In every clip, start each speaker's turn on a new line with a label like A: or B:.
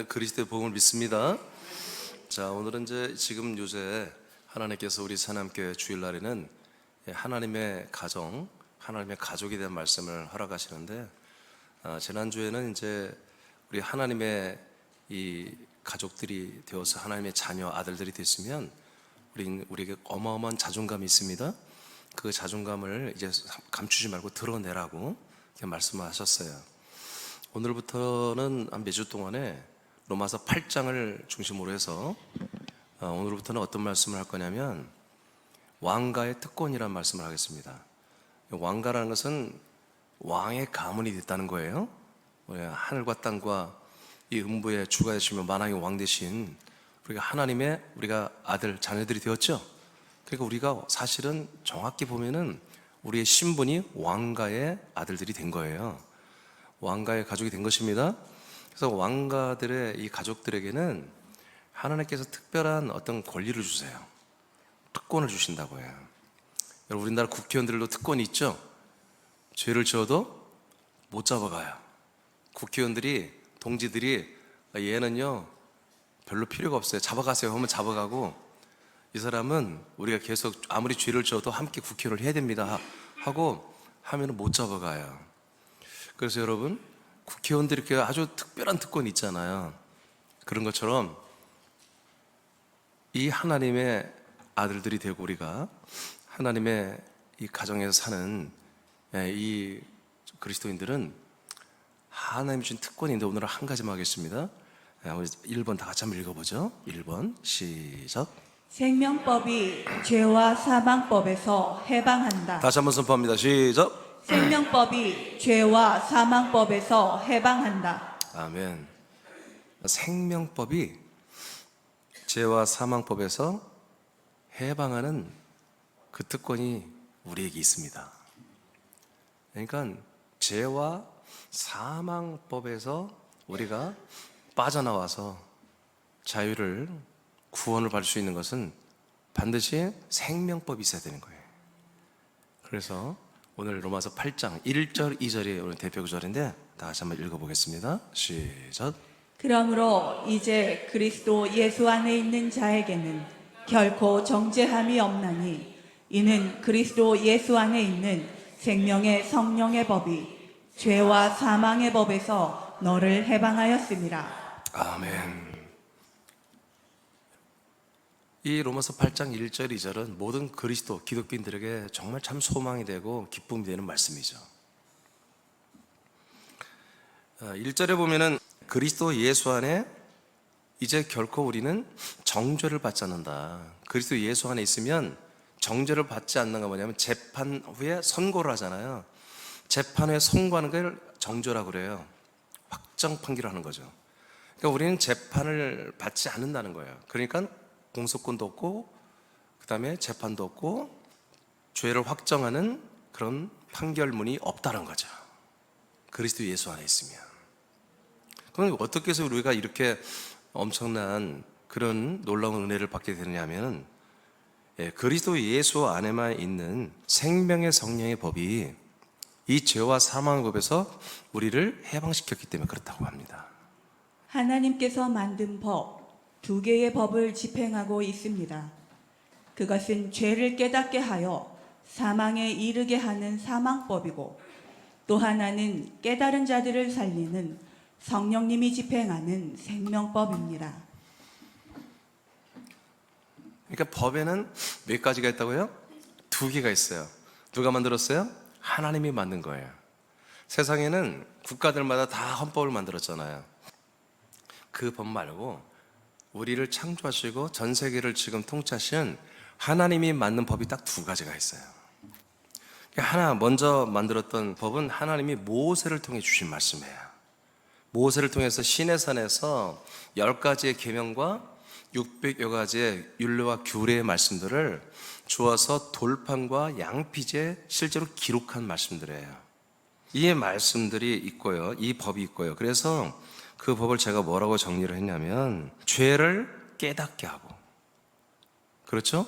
A: 저는 그리스도의 복음을 믿습니다. 자, 오늘은 지금 요새 하나님께서 우리 사남교회 주일날에는 하나님의 가정, 하나님의 가족에 대한 말씀을 허락하시는데, 지난주에는 우리 하나님의 이 가족들이 되어서 하나님의 자녀, 아들들이 됐으면 우리에게 어마어마한 자존감이 있습니다. 그 자존감을 이제 감추지 말고 드러내라고 이렇게 말씀하셨어요. 오늘부터는 한 몇 주 동안에 로마서 8장을 중심으로 해서 오늘부터는 어떤 말씀을 할 거냐면 왕가의 특권이라는 말씀을 하겠습니다. 왕가라는 것은 왕의 가문이 됐다는 거예요. 하늘과 땅과 이 음부의 주가 되시며 만왕의 왕 되신 우리가 아들, 자녀들이 되었죠. 그러니까 우리가 사실은 정확히 보면은 우리의 신분이 왕가의 아들들이 된 거예요. 왕가의 가족이 된 것입니다. 그래서 왕가들의 이 가족들에게는 하나님께서 특별한 어떤 권리를 주세요. 특권을 주신다고 해요. 여러분, 우리나라 국회의원들도 특권이 있죠. 죄를 지어도 못 잡아가요. 국회의원들이, 동지들이 얘는요 별로 필요가 없어요. 잡아가세요 하면 잡아가고, 이 사람은 우리가 계속 아무리 죄를 지어도 함께 국회를 해야 됩니다 하고 하면 못 잡아가요. 그래서 여러분, 국회의원들이 이렇게 아주 특별한 특권이 있잖아요. 그런 것처럼 이 하나님의 아들들이 되고 우리가 하나님의 이 가정에서 사는 이 그리스도인들은 하나님이 주신 특권인데, 오늘은 한 가지만 하겠습니다. 우리 1번 다 같이 한번 읽어보죠. 1번 시작.
B: 생명법이 죄와 사망법에서 해방한다.
A: 다시 한번 선포합니다. 시작.
B: 생명법이 죄와 사망법에서 해방한다.
A: 아멘. 생명법이 죄와 사망법에서 해방하는 그 특권이 우리에게 있습니다. 그러니까 죄와 사망법에서 우리가 빠져나와서 자유를, 구원을 받을 수 있는 것은 반드시 생명법이 있어야 되는 거예요. 그래서 오늘 로마서 8장 1절 2절이 오늘 대표 구절인데 다시 한번 읽어보겠습니다. 시작.
B: 그러므로 이제 그리스도 예수 안에 있는 자에게는 결코 정죄함이 없나니, 이는 그리스도 예수 안에 있는 생명의 성령의 법이 죄와 사망의 법에서 너를 해방하였음이라.
A: 아멘. 이 로마서 8장 1절 2절은 모든 그리스도 기독교인들에게 정말 참 소망이 되고 기쁨이 되는 말씀이죠. 1절에 보면은 그리스도 예수 안에 이제 결코 우리는 정죄를 받지 않는다. 그리스도 예수 안에 있으면 정죄를 받지 않는 건 뭐냐면 재판 후에 선고를 하잖아요. 재판 후에 선고하는 걸 정죄라고 그래요. 확정 판결을 하는 거죠. 그러니까 우리는 재판을 받지 않는다는 거예요. 그러니까 공소권도 없고, 그 다음에 재판도 없고, 죄를 확정하는 그런 판결문이 없다는 거죠. 그리스도 예수 안에 있으면. 그럼 어떻게 해서 우리가 이렇게 엄청난 그런 놀라운 은혜를 받게 되느냐면, 그리스도 예수 안에만 있는 생명의 성령의 법이 이 죄와 사망의 법에서 우리를 해방시켰기 때문에 그렇다고 합니다.
B: 하나님께서 만든 법, 두 개의 법을 집행하고 있습니다. 그것은 죄를 깨닫게 하여 사망에 이르게 하는 사망법이고, 또 하나는 깨달은 자들을 살리는 성령님이 집행하는 생명법입니다.
A: 그러니까 법에는 몇 가지가 있다고요? 두 개가 있어요. 누가 만들었어요? 하나님이 만든 거예요. 세상에는 국가들마다 다 헌법을 만들었잖아요. 그 법 말고 우리를 창조하시고 전 세계를 지금 통치하시는 하나님이 만든 법이 딱 두 가지가 있어요. 하나, 먼저 만들었던 법은 하나님이 모세를 통해 주신 말씀이에요. 모세를 통해서 시내산에서 10가지의 계명과 600여 가지의 율례와 규례의 말씀들을 주어서 돌판과 양피지에 실제로 기록한 말씀들이에요. 이 말씀들이 있고요, 이 법이 있고요. 그래서 그 법을 제가 뭐라고 정리를 했냐면, 죄를 깨닫게 하고, 그렇죠?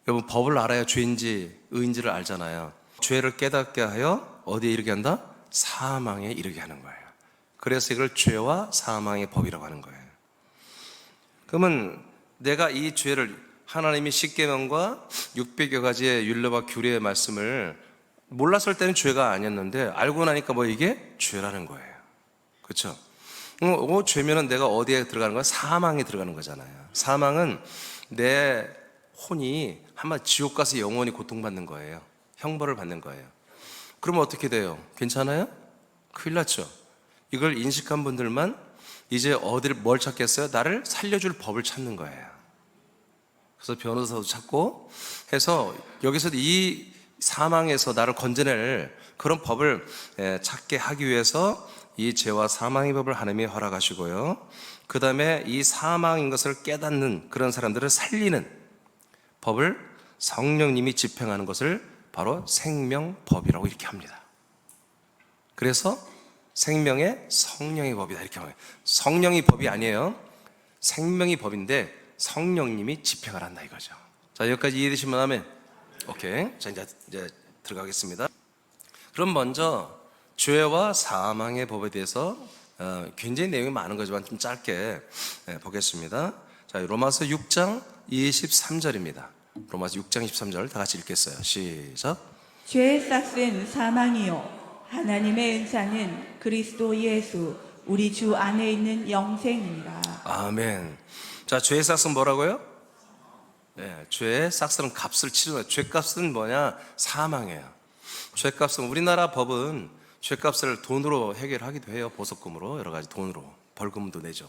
A: 여러분, 법을 알아야 죄인지 의인지를 알잖아요. 죄를 깨닫게 하여 어디에 이르게 한다? 사망에 이르게 하는 거예요. 그래서 이걸 죄와 사망의 법이라고 하는 거예요. 그러면 내가 이 죄를 하나님이 십계명과 600여 가지의 율례와 규례의 말씀을 몰랐을 때는 죄가 아니었는데 알고 나니까 뭐 이게 죄라는 거예요. 그렇죠? 죄면은 내가 어디에 들어가는 거야? 사망에 들어가는 거잖아요. 사망은 내 혼이 한번 지옥 가서 영원히 고통받는 거예요. 형벌을 받는 거예요. 그러면 어떻게 돼요? 괜찮아요? 큰일 났죠. 이걸 인식한 분들만 이제 어디를 뭘 찾겠어요? 나를 살려줄 법을 찾는 거예요. 그래서 변호사도 찾고 해서 여기서 이 사망에서 나를 건져낼 그런 법을 찾게 하기 위해서 이 죄와 사망의 법을 하나님이 허락하시고요. 그 다음에 이 사망인 것을 깨닫는 그런 사람들을 살리는 법을 성령님이 집행하는 것을 바로 생명법이라고 이렇게 합니다. 그래서 생명의 성령의 법이다 이렇게 합니다. 성령이 법이 아니에요. 생명이 법인데 성령님이 집행을 한다 이거죠. 자, 여기까지 이해되시면 하면 오케이. 자, 이제 들어가겠습니다. 그럼 먼저 죄와 사망의 법에 대해서 굉장히 내용이 많은 거지만 좀 짧게 보겠습니다. 자, 로마서 6장 23절입니다. 로마서 6장 23절 다 같이 읽겠어요. 시작.
B: 죄의 싹은 사망이요 하나님의 은사는 그리스도 예수 우리 주 안에 있는 영생이라.
A: 아멘. 자, 죄의 싹은 뭐라고요? 죄의 싹은 값을 치르는 거예요. 죄값은 뭐냐? 사망이에요. 죄값은 우리나라 법은 죄값을 돈으로 해결하기도 해요. 보석금으로 여러 가지 돈으로 벌금도 내죠.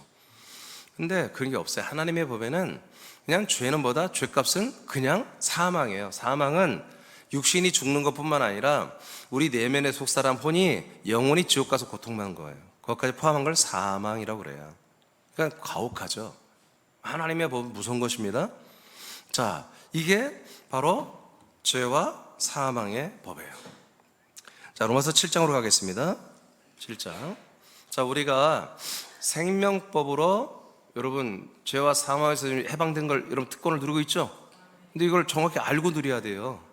A: 근데 그런 게 없어요. 하나님의 법에는 그냥 죄는 뭐다? 죄값은 그냥 사망이에요. 사망은 육신이 죽는 것뿐만 아니라 우리 내면의 속사람 혼이 영원히 지옥 가서 고통받는 거예요. 그것까지 포함한 걸 사망이라고 그래요. 그러니까 가혹하죠. 하나님의 법은 무서운 것입니다. 자, 이게 바로 죄와 사망의 법이에요. 자, 로마서 7장으로 가겠습니다. 7장. 자, 우리가 생명법으로 여러분 죄와 사망에서 해방된 걸 여러분 특권을 누리고 있죠? 근데 이걸 정확히 알고 누려야 돼요.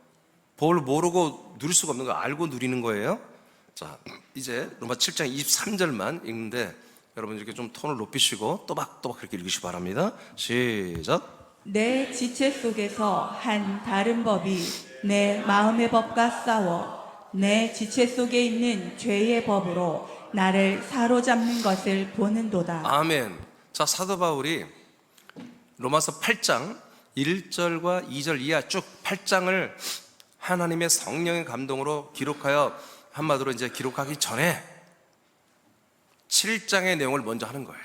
A: 법을 모르고 누릴 수가 없는 거 알고 누리는 거예요. 자, 이제 로마 7장 23절만 읽는데 여러분 이렇게 좀 톤을 높이시고 또박또박 그렇게 읽으시기 바랍니다. 시작.
B: 내 지체 속에서 한 다른 법이 내 마음의 법과 싸워 내 지체 속에 있는 죄의 법으로 나를 사로잡는 것을 보는도다.
A: 아멘. 자, 사도 바울이 로마서 8장 1절과 2절 이하 쭉 8장을 하나님의 성령의 감동으로 기록하여 한마디로 이제 기록하기 전에 7장의 내용을 먼저 하는 거예요.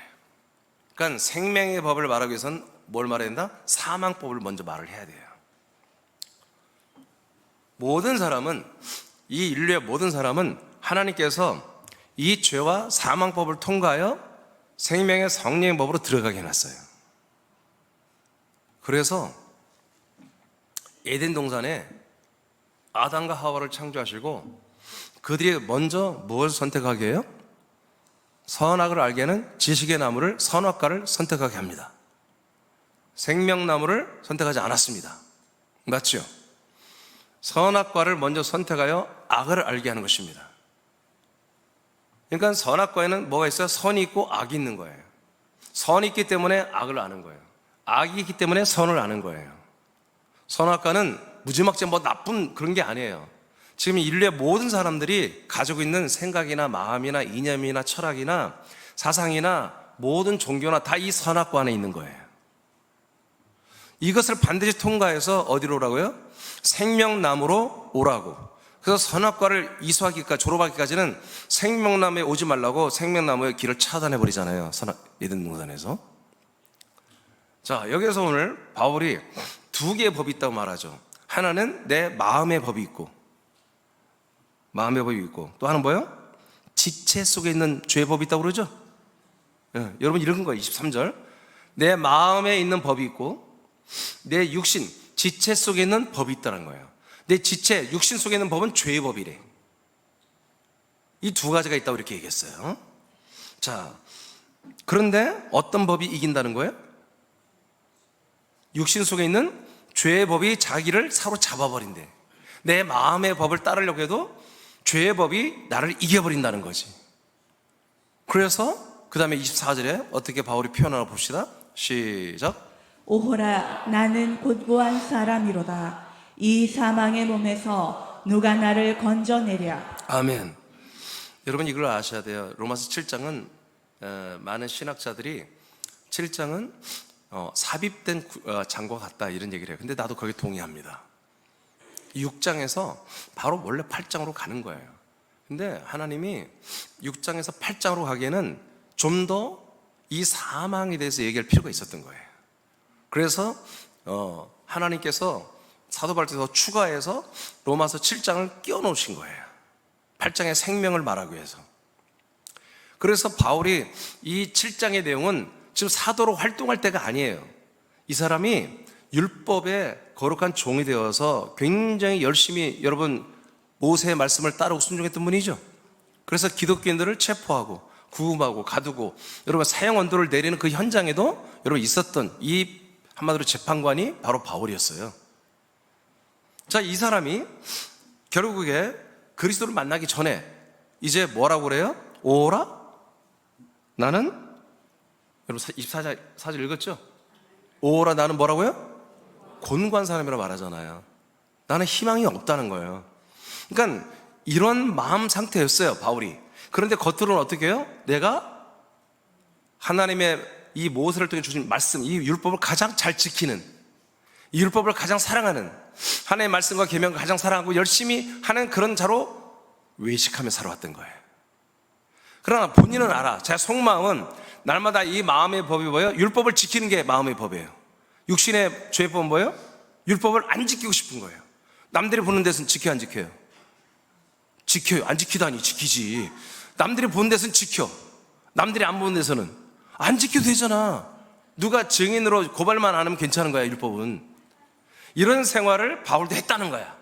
A: 그러니까 생명의 법을 말하기 위해서는 뭘 말해야 된다? 사망법을 먼저 말을 해야 돼요. 모든 사람은 이 인류의 모든 사람은 하나님께서 이 죄와 사망법을 통과하여 생명의 성령의 법으로 들어가게 해놨어요. 그래서 에덴 동산에 아담과 하와를 창조하시고 그들이 먼저 무엇을 선택하게 해요? 선악을 알게 하는 지식의 나무를 선악과를 선택하게 합니다. 생명나무를 선택하지 않았습니다. 맞죠? 선악과를 먼저 선택하여 악을 알게 하는 것입니다. 그러니까 선악과에는 뭐가 있어요? 선이 있고 악이 있는 거예요. 선이 있기 때문에 악을 아는 거예요. 악이 있기 때문에 선을 아는 거예요. 선악과는 무지막지 뭐 나쁜 그런 게 아니에요. 지금 인류의 모든 사람들이 가지고 있는 생각이나 마음이나 이념이나 철학이나 사상이나 모든 종교나 다 이 선악과 안에 있는 거예요. 이것을 반드시 통과해서 어디로 오라고요? 생명나무로 오라고. 그래서 선악과를 이수하기까지 졸업하기까지는 생명나무에 오지 말라고 생명나무의 길을 차단해 버리잖아요. 에덴 동산에서. 자, 여기서 오늘 바울이 두 개의 법이 있다고 말하죠. 하나는 내 마음의 법이 있고, 마음의 법이 있고, 또 하나는 뭐예요? 지체 속에 있는 죄의 법이 있다고 그러죠. 여러분 읽은 거예요. 23절. 내 마음에 있는 법이 있고 내 육신, 지체 속에 있는 법이 있다는 거예요. 내 지체, 육신 속에 있는 법은 죄의 법이래. 이 두 가지가 있다고 이렇게 얘기했어요. 자, 그런데 어떤 법이 이긴다는 거예요? 육신 속에 있는 죄의 법이 자기를 사로잡아버린대. 내 마음의 법을 따르려고 해도 죄의 법이 나를 이겨버린다는 거지. 그래서 그 다음에 24절에 어떻게 바울이 표현하나 봅시다. 시작.
B: 오호라 나는 곤고한 사람이로다. 이 사망의 몸에서 누가 나를 건져내랴.
A: 아멘. 여러분 이걸 아셔야 돼요. 로마서 7장은 많은 신학자들이 7장은 삽입된 장과 같다 이런 얘기를 해요. 근데 나도 거기에 동의합니다. 6장에서 바로 원래 8장으로 가는 거예요. 근데 하나님이 6장에서 8장으로 가기에는 좀 더 이 사망에 대해서 얘기할 필요가 있었던 거예요. 그래서 하나님께서 사도 바울에 더 추가해서 로마서 7장을 끼워 놓으신 거예요. 8장의 생명을 말하기 위해서. 그래서 바울이 이 7장의 내용은 지금 사도로 활동할 때가 아니에요. 이 사람이 율법의 거룩한 종이 되어서 굉장히 열심히 여러분 모세의 말씀을 따르고 순종했던 분이죠. 그래서 기독교인들을 체포하고 구금하고 가두고 여러분 사형 언도를 내리는 그 현장에도 여러분 있었던 이 한마디로 재판관이 바로 바울이었어요. 자, 이 사람이 결국에 그리스도를 만나기 전에 이제 뭐라고 그래요? 오라? 나는 여러분 24절 읽었죠? 오라 나는 뭐라고요? 곤고한 사람이라고 말하잖아요. 나는 희망이 없다는 거예요. 그러니까 이런 마음 상태였어요, 바울이. 그런데 겉으로는 어떻게 해요? 내가 하나님의 이 모세를 통해 주신 말씀, 이 율법을 가장 잘 지키는, 이 율법을 가장 사랑하는, 하나님의 말씀과 계명을 가장 사랑하고 열심히 하는 그런 자로 외식하며 살아왔던 거예요. 그러나 본인은 알아. 제 속마음은 날마다 이 마음의 법이 뭐예요? 율법을 지키는 게 마음의 법이에요. 육신의 죄법은 뭐예요? 율법을 안 지키고 싶은 거예요. 남들이 보는 데서는 지켜요, 안 지켜요? 지켜요. 안 지키다니 지키지. 남들이 보는 데서는 지켜. 남들이 안 보는 데서는 안 지켜도 되잖아. 누가 증인으로 고발만 안 하면 괜찮은 거야, 율법은. 이런 생활을 바울도 했다는 거야.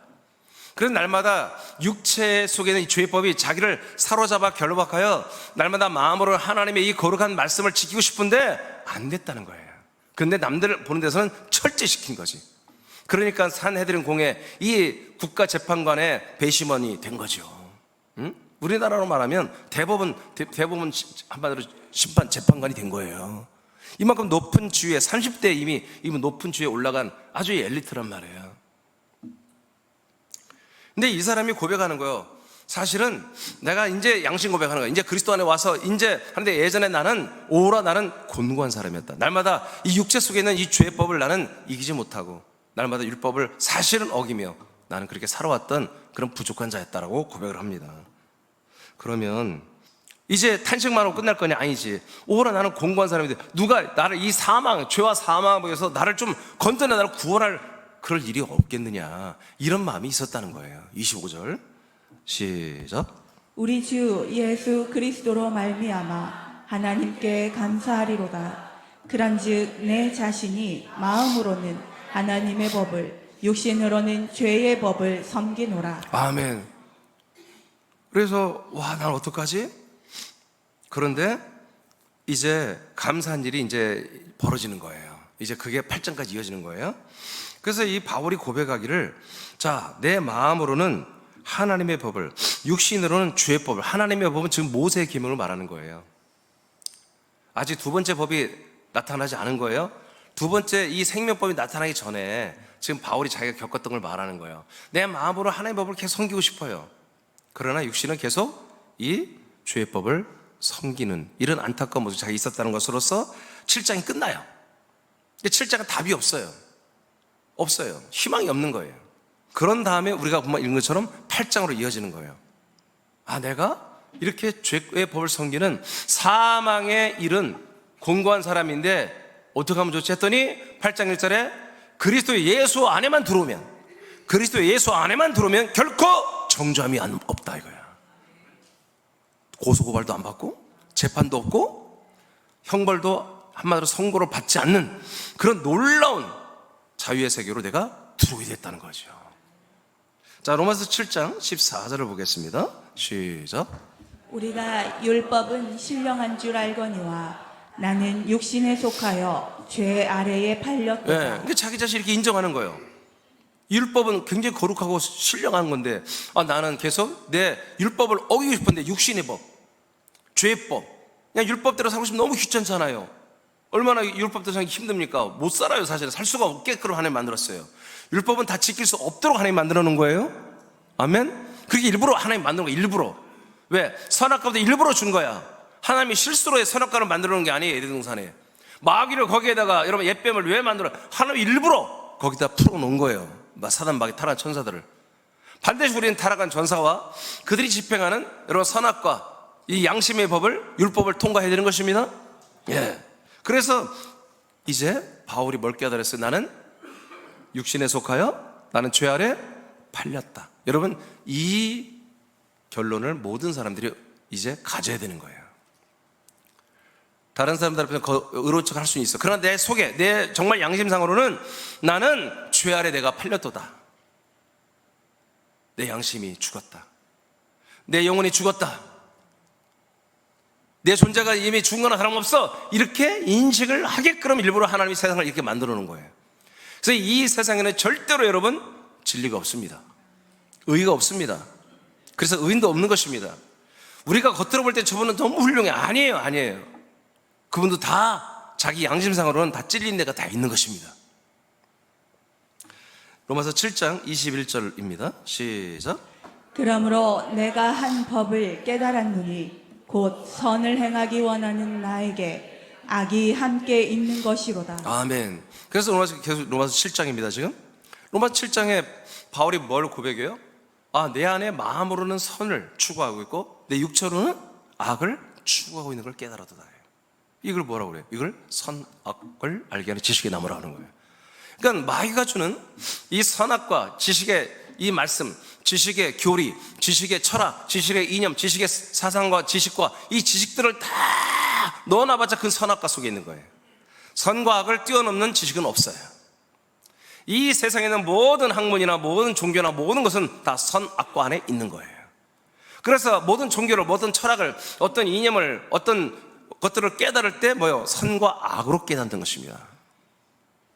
A: 그래서 날마다 육체 속에 있는 이 죄법이 자기를 사로잡아 결박하여 날마다 마음으로 하나님의 이 거룩한 말씀을 지키고 싶은데 안 됐다는 거예요. 그런데 남들 보는 데서는 철제시킨 거지. 그러니까 산헤드린 공회 이 국가재판관의 배심원이 된 거죠. 응? 우리나라로 말하면 대법원 한마디로 심판 재판관이 된 거예요. 이만큼 높은 지위에 30대 이미 높은 지위에 올라간 아주 엘리트란 말이에요. 근데 이 사람이 고백하는 거예요. 사실은 내가 이제 양심 고백하는 거야. 이제 그리스도 안에 와서 이제 하는데 예전에 나는 오라 나는 곤고한 사람이었다. 날마다 이 육체 속에 있는 이 죄법을 나는 이기지 못하고 날마다 율법을 사실은 어기며 나는 그렇게 살아왔던 그런 부족한 자였다라고 고백을 합니다. 그러면 이제 탄식만 하고 끝날 거냐? 아니지. 오라 나는 곤고한 사람인데 누가 나를 이 사망, 죄와 사망에서 나를 좀 건져내 나를 구원할 그럴 일이 없겠느냐, 이런 마음이 있었다는 거예요. 25절 시작.
B: 우리 주 예수 그리스도로 말미암아 하나님께 감사하리로다. 그런즉 내 자신이 마음으로는 하나님의 법을, 육신으로는 죄의 법을 섬기노라.
A: 아멘. 그래서 난 어떡하지? 그런데 이제 감사한 일이 이제 벌어지는 거예요. 이제 그게 8장까지 이어지는 거예요. 그래서 이 바울이 고백하기를, 자, 내 마음으로는 하나님의 법을, 육신으로는 죄의 법을. 하나님의 법은 지금 모세의 계명을 말하는 거예요. 아직 두 번째 법이 나타나지 않은 거예요. 두 번째 이 생명법이 나타나기 전에 지금 바울이 자기가 겪었던 걸 말하는 거예요. 내 마음으로 하나님의 법을 계속 섬기고 싶어요. 그러나 육신은 계속 이 죄의 법을 섬기는 이런 안타까운 모습이 자기가 있었다는 것으로서 7장이 끝나요. 7장은 답이 없어요. 희망이 없는 거예요. 그런 다음에 우리가 보면 읽은 것처럼 8장으로 이어지는 거예요. 아, 내가 이렇게 죄의 법을 섬기는 사망에 이른 곤고한 사람인데 어떻게 하면 좋지 했더니 8장 1절에 그리스도 예수 안에만 들어오면 결코 정죄함이 없다 이거야. 고소고발도 안 받고 재판도 없고 형벌도 한마디로 선고를 받지 않는 그런 놀라운 자유의 세계로 내가 들어오게 됐다는 거죠. 자, 로마서 7장 14절을 보겠습니다. 시작.
B: 우리가 율법은 신령한 줄 알거니와 나는 육신에 속하여 죄 아래에 팔렸도다.
A: 네, 그러니까 자기 자신 이렇게 인정하는 거예요. 율법은 굉장히 거룩하고 신령한 건데 나는 계속 내 율법을 어기고 싶은데 육신의 법, 죄법, 그냥 율법대로 살고 싶으면 너무 귀찮잖아요. 얼마나 율법대로 살기 힘듭니까? 못 살아요. 사실은 살 수가 없게끔 하나님 만들었어요. 율법은 다 지킬 수 없도록 하나님 만들어 놓은 거예요. 아멘. 그게 일부러 하나님 만드는 거예요. 일부러. 왜? 선악과도 일부러 준 거야. 하나님이 실수로 선악과를 만들어 놓은 게 아니에요. 에덴 동산에 마귀를 거기에다가 여러분 옛뱀을 왜 만들어? 하나님이 일부러 거기다 풀어 놓은 거예요. 사단 마귀 타락한 천사들을. 반드시 우리는 타락한 전사와 그들이 집행하는 여러분 선악과 이 양심의 법을, 율법을 통과해야 되는 것입니다. 예. 그래서 이제 바울이 뭘 깨달았어요? 나는 육신에 속하여 나는 죄 아래 팔렸다. 여러분 이 결론을 모든 사람들이 이제 가져야 되는 거예요. 다른 사람들 앞에서 의로운 척 할 수는 있어. 그러나 내 속에, 내 정말 양심상으로는 나는 죄 아래 내가 팔렸도다. 내 양심이 죽었다. 내 영혼이 죽었다. 내 존재가 이미 죽은 거나 다름없어. 이렇게 인식을 하게끔 일부러 하나님이 세상을 이렇게 만들어 놓은 거예요. 그래서 이 세상에는 절대로 여러분 진리가 없습니다. 의의가 없습니다. 그래서 의인도 없는 것입니다. 우리가 겉으로 볼 때 저분은 너무 훌륭해. 아니에요. 그분도 다 자기 양심상으로는 다 찔린 데가 다 있는 것입니다. 로마서 7장 21절입니다. 시작.
B: 그러므로 내가 한 법을 깨달았노니 곧 선을 행하기 원하는 나에게 악이 함께 있는 것이로다.
A: 아멘. 그래서 로마서 7장입니다. 지금 로마서 7장에 바울이 뭘 고백해요? 내 안에 마음으로는 선을 추구하고 있고 내 육체로는 악을 추구하고 있는 걸 깨달았도다. 이걸 뭐라고 그래요? 이걸 선악을 알게 하는 지식의 나무라 하는 거예요. 그러니까 마귀가 주는 이 선악과 지식의 이 말씀, 지식의 교리, 지식의 철학, 지식의 이념, 지식의 사상과 지식과 이 지식들을 다 넣어놔봤자 그 선악과 속에 있는 거예요. 선과 악을 뛰어넘는 지식은 없어요. 이 세상에는 모든 학문이나 모든 종교나 모든 것은 다 선악과 안에 있는 거예요. 그래서 모든 종교를, 모든 철학을, 어떤 이념을, 어떤 것들을 깨달을 때 뭐요? 선과 악으로 깨닫는 것입니다.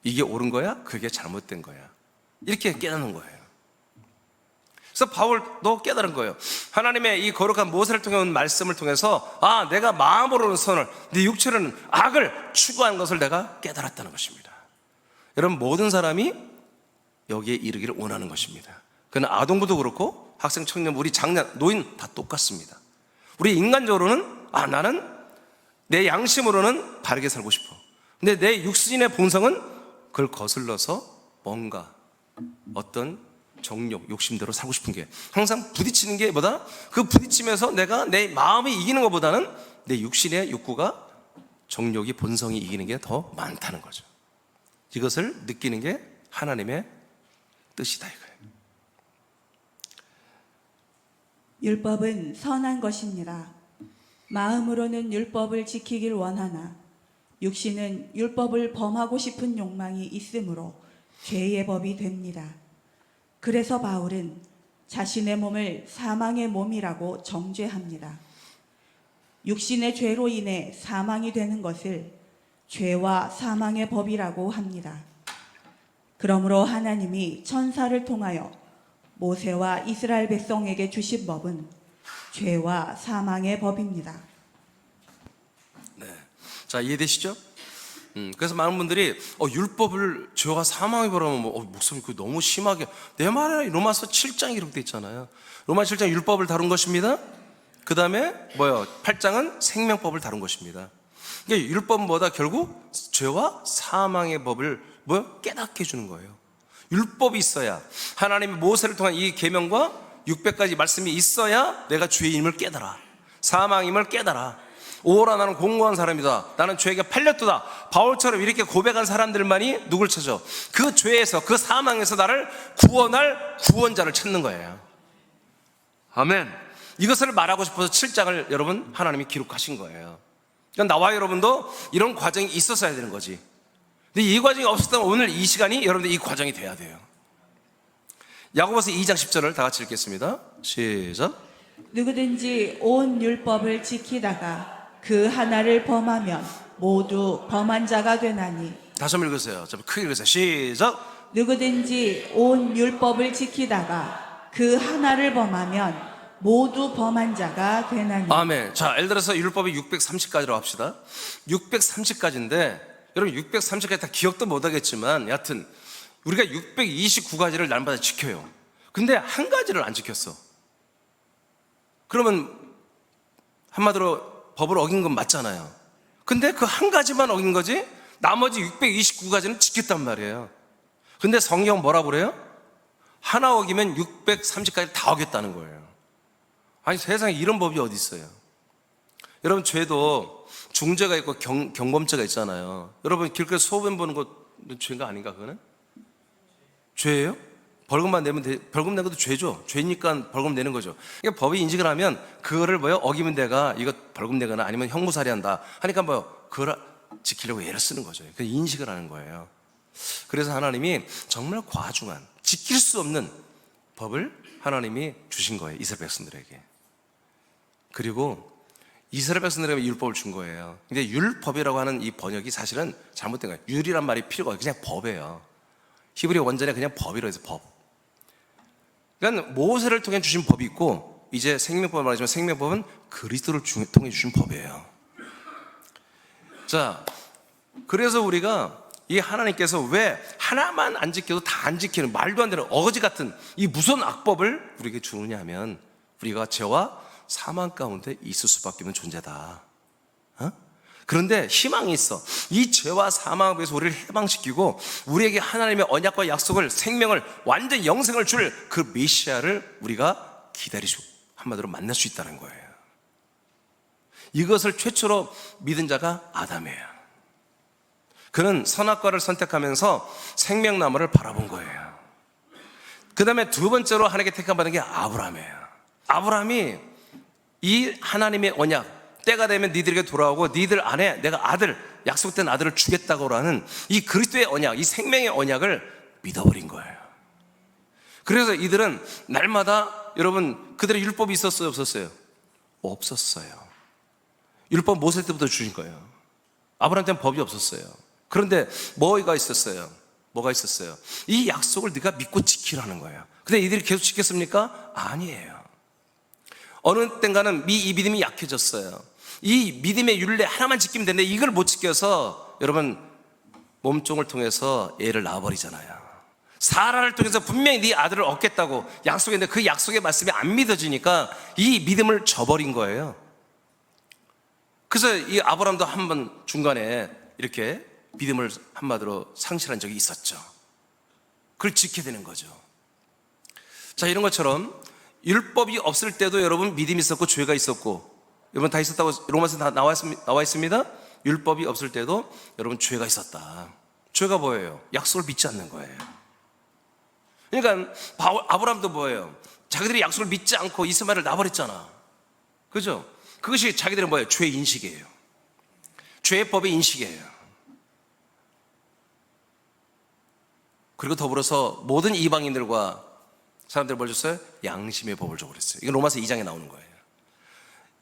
A: 이게 옳은 거야? 그게 잘못된 거야. 이렇게 깨닫는 거예요. 그래서 바울도 깨달은 거예요. 하나님의 이 거룩한 모세를 통해 온 말씀을 통해서 내가 마음으로는 선을, 내 육체로는 악을 추구하는 것을 내가 깨달았다는 것입니다. 여러분 모든 사람이 여기에 이르기를 원하는 것입니다. 그는 아동부도 그렇고 학생, 청년, 우리 장년, 노인 다 똑같습니다. 우리 인간적으로는 나는 내 양심으로는 바르게 살고 싶어. 근데 내 육신의 본성은 그걸 거슬러서 뭔가 어떤 정욕, 욕심대로 살고 싶은 게 항상 부딪히는 게 뭐다? 그 부딪히면서 내가 내 마음이 이기는 것보다는 내 육신의 욕구가 정욕이 본성이 이기는 게 더 많다는 거죠. 이것을 느끼는 게 하나님의 뜻이다 이거예요.
B: 율법은 선한 것입니다. 마음으로는 율법을 지키길 원하나 육신은 율법을 범하고 싶은 욕망이 있으므로 죄의 법이 됩니다. 그래서 바울은 자신의 몸을 사망의 몸이라고 정죄합니다. 육신의 죄로 인해 사망이 되는 것을 죄와 사망의 법이라고 합니다. 그러므로 하나님이 천사를 통하여 모세와 이스라엘 백성에게 주신 법은 죄와 사망의 법입니다.
A: 네. 자, 이해되시죠? 그래서 많은 분들이 율법을 죄와 사망의 법이라면 목사님 그 너무 심하게 내 말에 로마서 7장이 기록되어 있잖아요. 로마서 7장 율법을 다룬 것입니다. 그 다음에 8장은 생명법을 다룬 것입니다. 그러니까 율법은 뭐다? 결국 죄와 사망의 법을 깨닫게 해주는 거예요. 율법이 있어야 하나님이 모세를 통한 이 계명과 600가지 말씀이 있어야 내가 죄인임을 깨달아. 사망임을 깨달아. 오라 나는 공고한 사람이다. 나는 죄에게 팔렸도다. 바울처럼 이렇게 고백한 사람들만이 누굴 찾아? 그 죄에서, 그 사망에서 나를 구원할 구원자를 찾는 거예요. 아멘. 이것을 말하고 싶어서 7장을 여러분 하나님이 기록하신 거예요. 그러니까 나와 여러분도 이런 과정이 있었어야 되는 거지. 근데 이 과정이 없었다면 오늘 이 시간이 여러분들 이 과정이 돼야 돼요. 야고보서 2장 10절을 다 같이 읽겠습니다. 시작.
B: 누구든지 온 율법을 지키다가 그 하나를 범하면 모두 범한 자가 되나니.
A: 다시 한번 읽으세요. 좀 크게 읽으세요. 시작.
B: 누구든지 온 율법을 지키다가 그 하나를 범하면 모두 범한 자가 되나니.
A: 아멘. 자, 예를 들어서 율법이 630가지라고 합시다. 630가지인데 여러분 630가지 다 기억도 못하겠지만 여하튼 우리가 629가지를 날마다 지켜요. 근데 한 가지를 안 지켰어. 그러면 한마디로 법을 어긴 건 맞잖아요. 근데 그 한 가지만 어긴 거지 나머지 629가지는 지켰단 말이에요. 근데 성경 뭐라고 그래요? 하나 어기면 630가지 다 어겼다는 거예요. 아니 세상에 이런 법이 어디 있어요? 여러분 죄도 중죄가 있고 경범죄가 있잖아요. 여러분 길거리 소변 보는 거 죄가 아닌가 그거는? 죄예요? 벌금만 내면 벌금 낸 것도 죄죠. 죄니까 벌금 내는 거죠. 그러니까 법이 인식을 하면 그거를 어기면 내가 이거 벌금 내거나 아니면 형무살이한다 하니까 그걸 지키려고 예를 쓰는 거죠. 그 인식을 하는 거예요. 그래서 하나님이 정말 과중한 지킬 수 없는 법을 하나님이 주신 거예요. 이스라엘 백성들에게. 그리고 이스라엘 백성들에게 율법을 준 거예요. 근데 율법이라고 하는 이 번역이 사실은 잘못된 거예요. 율이란 말이 필요가 없어요. 그냥 법이에요. 히브리 원전에 그냥 법이라고 해서 법. 그러니까 모세를 통해 주신 법이 있고 이제 생명법을 말하지만 생명법은 그리스도를 통해 주신 법이에요. 자, 그래서 우리가 이 하나님께서 왜 하나만 안 지켜도 다 안 지키는 말도 안 되는 어거지 같은 이 무서운 악법을 우리에게 주느냐 하면 우리가 죄와 사망 가운데 있을 수밖에 없는 존재다. 그런데 희망이 있어. 이 죄와 사망에서 우리를 해방시키고 우리에게 하나님의 언약과 약속을 생명을 완전 영생을 줄 그 메시아를 우리가 기다리고 한마디로 만날 수 있다는 거예요. 이것을 최초로 믿은 자가 아담이에요. 그는 선악과를 선택하면서 생명나무를 바라본 거예요. 그 다음에 두 번째로 하나님께 택함받은 게 아브라함이에요. 아브라함이 이 하나님의 언약 때가 되면 니들에게 돌아오고 니들 안에 내가 아들 약속된 아들을 주겠다고 하는 이 그리스도의 언약 이 생명의 언약을 믿어버린 거예요. 그래서 이들은 날마다 여러분 그들의 율법이 있었어요 없었어요? 없었어요. 율법 모세 때부터 주신 거예요. 아브라함 때는 법이 없었어요. 그런데 뭐가 있었어요? 뭐가 있었어요? 이 약속을 네가 믿고 지키라는 거예요. 근데 이들이 계속 지켰습니까? 아니에요. 어느 땐가는 이 믿음이 약해졌어요. 이 믿음의 율례 하나만 지키면 되는데 이걸 못 지켜서 여러분 몸종을 통해서 애를 낳아버리잖아요. 사라를 통해서 분명히 네 아들을 얻겠다고 약속했는데 그 약속의 말씀이 안 믿어지니까 이 믿음을 저버린 거예요. 그래서 이 아브라함도 한번 중간에 이렇게 믿음을 한마디로 상실한 적이 있었죠. 그걸 지켜야 되는 거죠. 자, 이런 것처럼 율법이 없을 때도 여러분 믿음이 있었고 죄가 있었고 여러분 다 있었다고 로마서에 다 나와 있습니다. 율법이 없을 때도 여러분 죄가 있었다. 죄가 뭐예요? 약속을 믿지 않는 거예요. 그러니까 아브라함도 뭐예요? 자기들이 약속을 믿지 않고 이스마엘을 놔버렸잖아. 그죠? 그것이 자기들은 뭐예요? 죄의 인식이에요. 죄의 법의 인식이에요. 그리고 더불어서 모든 이방인들과 사람들 뭘 줬어요? 양심의 법을 주고 그랬어요. 이건 로마서 2장에 나오는 거예요.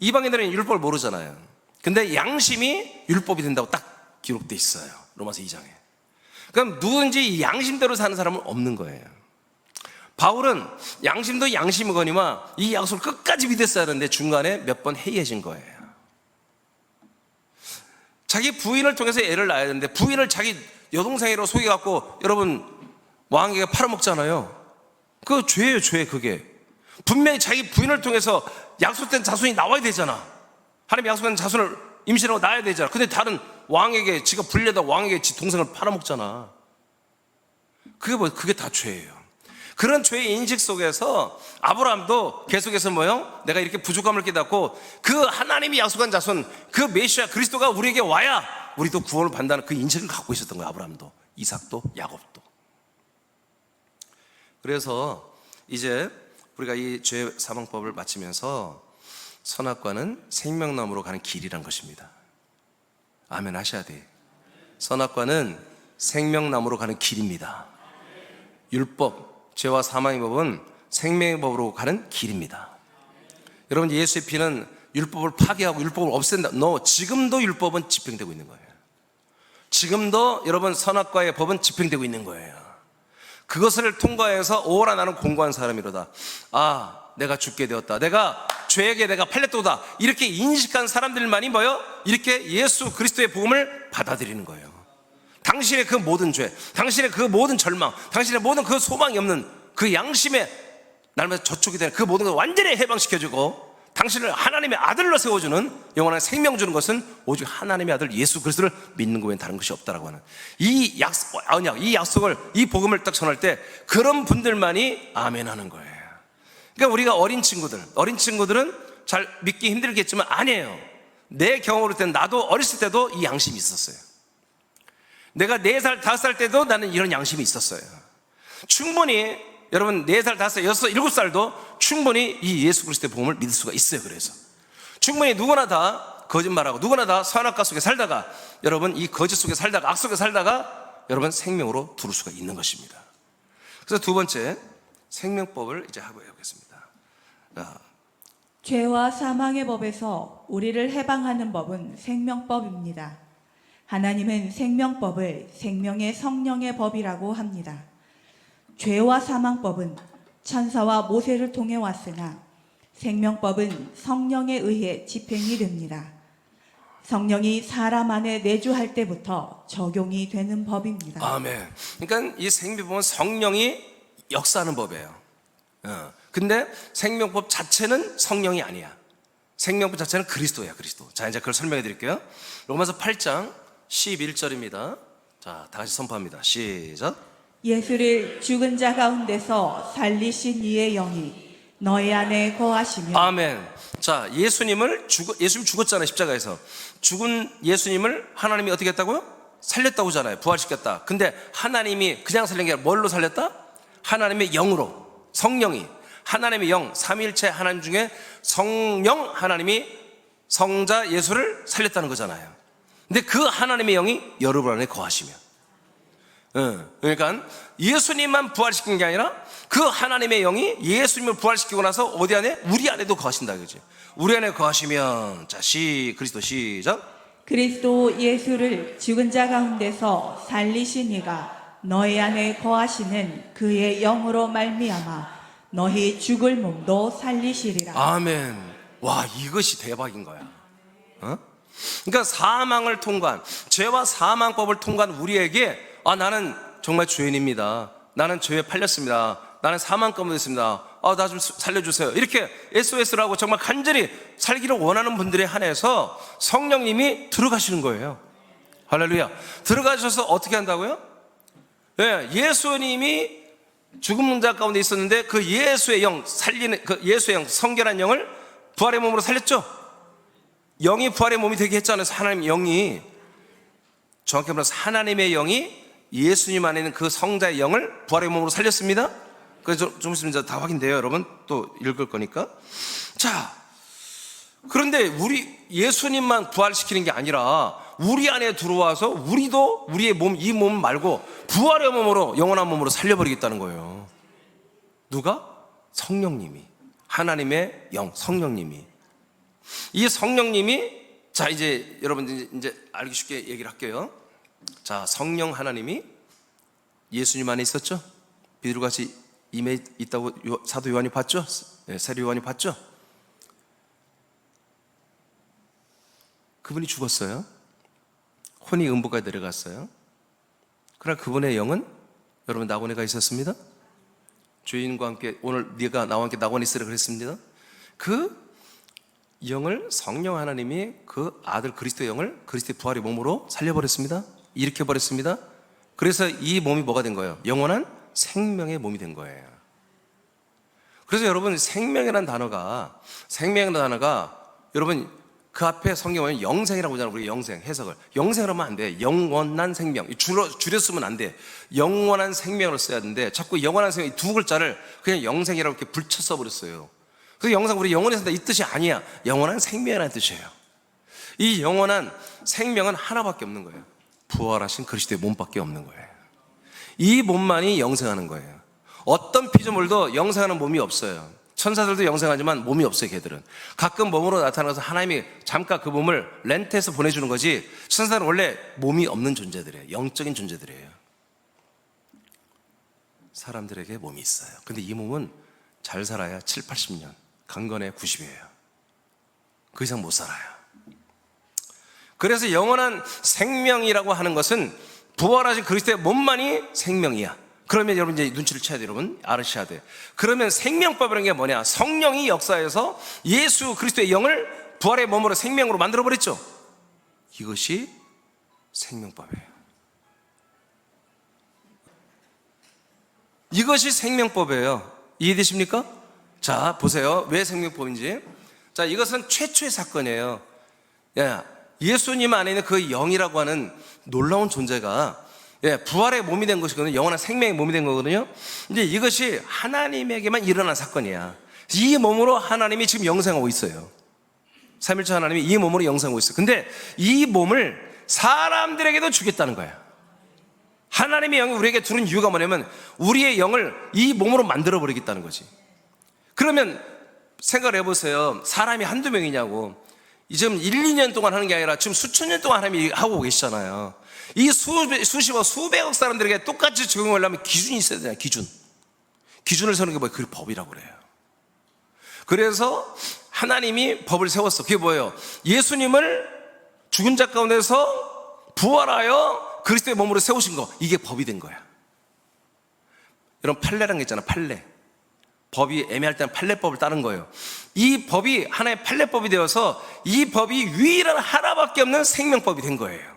A: 이방인들은 율법을 모르잖아요. 근데 양심이 율법이 된다고 딱 기록돼 있어요. 로마서 2장에. 그럼 누군지 양심대로 사는 사람은 없는 거예요. 바울은 양심도 양심이거니와 이 약속을 끝까지 믿었어야 하는데 중간에 몇 번 해이해진 거예요. 자기 부인을 통해서 애를 낳아야 되는데 부인을 자기 여동생으로 속여갖고 여러분 왕에게 팔아먹잖아요. 그거 죄예요, 죄. 그게 분명히 자기 부인을 통해서 약속된 자손이 나와야 되잖아. 하나님 약속된 자손을 임신하고 낳아야 되잖아. 근데 다른 왕에게 지가 불려다 왕에게 지 동생을 팔아먹잖아. 그게 다 죄예요. 그런 죄의 인식 속에서 아브라함도 계속해서 뭐요? 내가 이렇게 부족함을 깨닫고 그 하나님이 약속한 자손 그 메시아 그리스도가 우리에게 와야 우리도 구원을 받는다는 그 인식을 갖고 있었던 거예요. 아브라함도, 이삭도, 야곱도. 그래서 이제 우리가 이 죄 사망법을 마치면서 선악과는 생명나무로 가는 길이란 것입니다. 아멘 하셔야 돼. 선악과는 생명나무로 가는 길입니다. 율법, 죄와 사망의 법은 생명의 법으로 가는 길입니다. 여러분 예수의 피는 율법을 파괴하고 율법을 없앤다. 지금도 율법은 집행되고 있는 거예요. 지금도 여러분 선악과의 법은 집행되고 있는 거예요. 그것을 통과해서 오라 나는 공고한 사람이로다. 내가 죽게 되었다, 내가 죄에게 내가 팔렸도다, 이렇게 인식한 사람들만이 뭐요? 이렇게 예수 그리스도의 복음을 받아들이는 거예요. 당신의 그 모든 죄, 당신의 그 모든 절망, 당신의 모든 그 소망이 없는 그 양심에 날마다 저촉이 되는 그 모든 걸 완전히 해방시켜주고 당신을 하나님의 아들로 세워주는 영원한 생명 주는 것은 오직 하나님의 아들 예수 그리스도를 믿는 것 외엔 다른 것이 없다라고 하는 이 언약, 이 약속을, 이 복음을 딱 전할 때 그런 분들만이 아멘 하는 거예요. 그러니까 우리가 어린 친구들은 잘 믿기 힘들겠지만 아니에요. 내 경험으로 때는 나도 어렸을 때도 이 양심이 있었어요. 내가 4살, 5살 때도 나는 이런 양심이 있었어요. 충분히 여러분 4살, 5살, 6살, 7살도 충분히 이 예수 그리스도의 복음을 믿을 수가 있어요. 그래서 충분히 누구나 다 거짓말하고 누구나 다 선악과 속에 살다가 여러분 이 거짓 속에 살다가 악 속에 살다가 여러분 생명으로 두를 수가 있는 것입니다. 그래서 두 번째 생명법을 이제 하고 해보겠습니다.
B: 죄와 사망의 법에서 우리를 해방하는 법은 생명법입니다. 하나님은 생명법을 생명의 성령의 법이라고 합니다. 죄와 사망법은 천사와 모세를 통해 왔으나 생명법은 성령에 의해 집행이 됩니다. 성령이 사람 안에 내주할 때부터 적용이 되는 법입니다.
A: 아멘. 그러니까 이 생명법은 성령이 역사하는 법이에요. 근데 생명법 자체는 성령이 아니야. 생명법 자체는 그리스도야, 그리스도. 자, 이제 그걸 설명해 드릴게요. 로마서 8장 11절입니다. 자, 다 같이 선포합니다. 시작.
B: 예수를 죽은 자 가운데서 살리신 이의 영이 너희 안에 거하시며.
A: 아멘. 자, 예수님 죽었잖아요. 십자가에서. 죽은 예수님을 하나님이 어떻게 했다고요? 살렸다고 하잖아요. 부활시켰다. 근데 하나님이 그냥 살린 게 아니라 뭘로 살렸다? 하나님의 영으로. 성령이 하나님의 영, 삼위일체 하나님 중에 성령 하나님이 성자 예수를 살렸다는 거잖아요. 근데 그 하나님의 영이 여러분 안에 거하시며, 그러니까 예수님만 부활시킨 게 아니라 그 하나님의 영이 예수님을 부활시키고 나서 어디 안에? 우리 안에도 거하신다, 그죠? 우리 안에 거하시면, 자, 그리스도 시작.
B: 그리스도 예수를 죽은 자 가운데서 살리신 이가 너희 안에 거하시는 그의 영으로 말미암아 너희 죽을 몸도 살리시리라.
A: 아멘. 와, 이것이 대박인 거야. 그러니까 사망을 통과한, 죄와 사망법을 통과한 우리에게 나는 정말 죄인입니다. 나는 죄에 팔렸습니다. 나는 사망감이 됐습니다. 나 좀 살려주세요. 이렇게 SOS라고 정말 간절히 살기를 원하는 분들에 한해서 성령님이 들어가시는 거예요. 할렐루야. 들어가셔서 어떻게 한다고요? 예수님이 죽은 자 가운데 있었는데 그 예수의 영, 살리는 그 예수의 영, 성결한 영을 부활의 몸으로 살렸죠. 영이 부활의 몸이 되게 했잖아요. 하나님 영이, 정확히 말해서 하나님의 영이 예수님 안에 있는 그 성자의 영을 부활의 몸으로 살렸습니다. 그래서 좀 있으면 이제 다 확인돼요. 여러분 또 읽을 거니까. 자, 그런데 우리 예수님만 부활시키는 게 아니라 우리 안에 들어와서 우리도 우리의 몸, 이 몸 말고 부활의 몸으로, 영원한 몸으로 살려버리겠다는 거예요. 누가? 성령님이, 하나님의 영, 성령님이. 이 성령님이, 자, 이제 여러분 이제 알기 쉽게 얘기를 할게요. 자, 성령 하나님이 예수님 안에 있었죠? 비둘기같이 임해 있다고 사도 요한이 봤죠? 세례 요한이 봤죠? 그분이 죽었어요. 혼이 음부까지 내려갔어요. 그러나 그분의 영은 여러분 낙원에 있었습니다. 주인과 함께 오늘 네가 나와 함께 낙원에 있으라 그랬습니다. 그 영을 성령 하나님이 그 아들 그리스도의 영을 그리스도의 부활의 몸으로 살려버렸습니다. 일으켜버렸습니다. 그래서 이 몸이 뭐가 된 거예요? 영원한 생명의 몸이 된 거예요. 그래서 여러분 생명이라는 단어가 여러분 그 앞에 성경은 영생이라고 하잖아요. 우리 영생 해석을 영생을 하면 안 돼. 영원한 생명 줄여 쓰면 안 돼. 영원한 생명을 써야 되는데 자꾸 영원한 생명 이 두 글자를 그냥 영생이라고 이렇게 붙여 써버렸어요. 그래서 영생 우리 영원히 산다 이 뜻이 아니야. 영원한 생명이라는 뜻이에요. 이 영원한 생명은 하나밖에 없는 거예요. 부활하신 그리스도의 몸밖에 없는 거예요. 이 몸만이 영생하는 거예요. 어떤 피조물도 영생하는 몸이 없어요. 천사들도 영생하지만 몸이 없어요. 걔들은 가끔 몸으로 나타나서 하나님이 잠깐 그 몸을 렌트해서 보내주는 거지, 천사들은 원래 몸이 없는 존재들이에요. 영적인 존재들이에요. 사람들에게 몸이 있어요. 근데 이 몸은 잘 살아야 7, 80년, 강건해 90이에요. 그 이상 못 살아요. 그래서 영원한 생명이라고 하는 것은 부활하신 그리스도의 몸만이 생명이야. 그러면 여러분 이제 눈치를 채야 돼요. 여러분 알으셔야 돼요. 그러면 생명법이라는 게 뭐냐? 성령이 역사해서 예수 그리스도의 영을 부활의 몸으로 생명으로 만들어버렸죠. 이것이 생명법이에요. 이것이 생명법이에요. 이해되십니까? 자, 보세요. 왜 생명법인지. 자, 이것은 최초의 사건이에요. 예수님 안에 있는 그 영이라고 하는 놀라운 존재가 부활의 몸이 된 것이거든요. 영원한 생명의 몸이 된 거거든요. 이제 이것이 하나님에게만 일어난 사건이야. 이 몸으로 하나님이 지금 영생하고 있어요. 삼일체 하나님이 이 몸으로 영생하고 있어요. 근데 이 몸을 사람들에게도 주겠다는 거야. 하나님의 영이 우리에게 주는 이유가 뭐냐면 우리의 영을 이 몸으로 만들어 버리겠다는 거지. 그러면 생각을 해보세요. 사람이 한두 명이냐고. 지금 1, 2년 동안 하는 게 아니라 지금 수천 년 동안 하나님이 하고 계시잖아요. 이 수십억, 수백억 사람들에게 똑같이 적용하려면 기준이 있어야 되잖아요. 기준을 세우는 게 뭐예요? 그 법이라고 그래요. 그래서 하나님이 법을 세웠어. 그게 뭐예요? 예수님을 죽은 자 가운데서 부활하여 그리스도의 몸으로 세우신 거, 이게 법이 된 거야. 여러분 판례라는 게 있잖아. 판례. 법이 애매할 때는 판례법을 따른 거예요. 이 법이 하나의 판례법이 되어서 이 법이 유일한 하나밖에 없는 생명법이 된 거예요.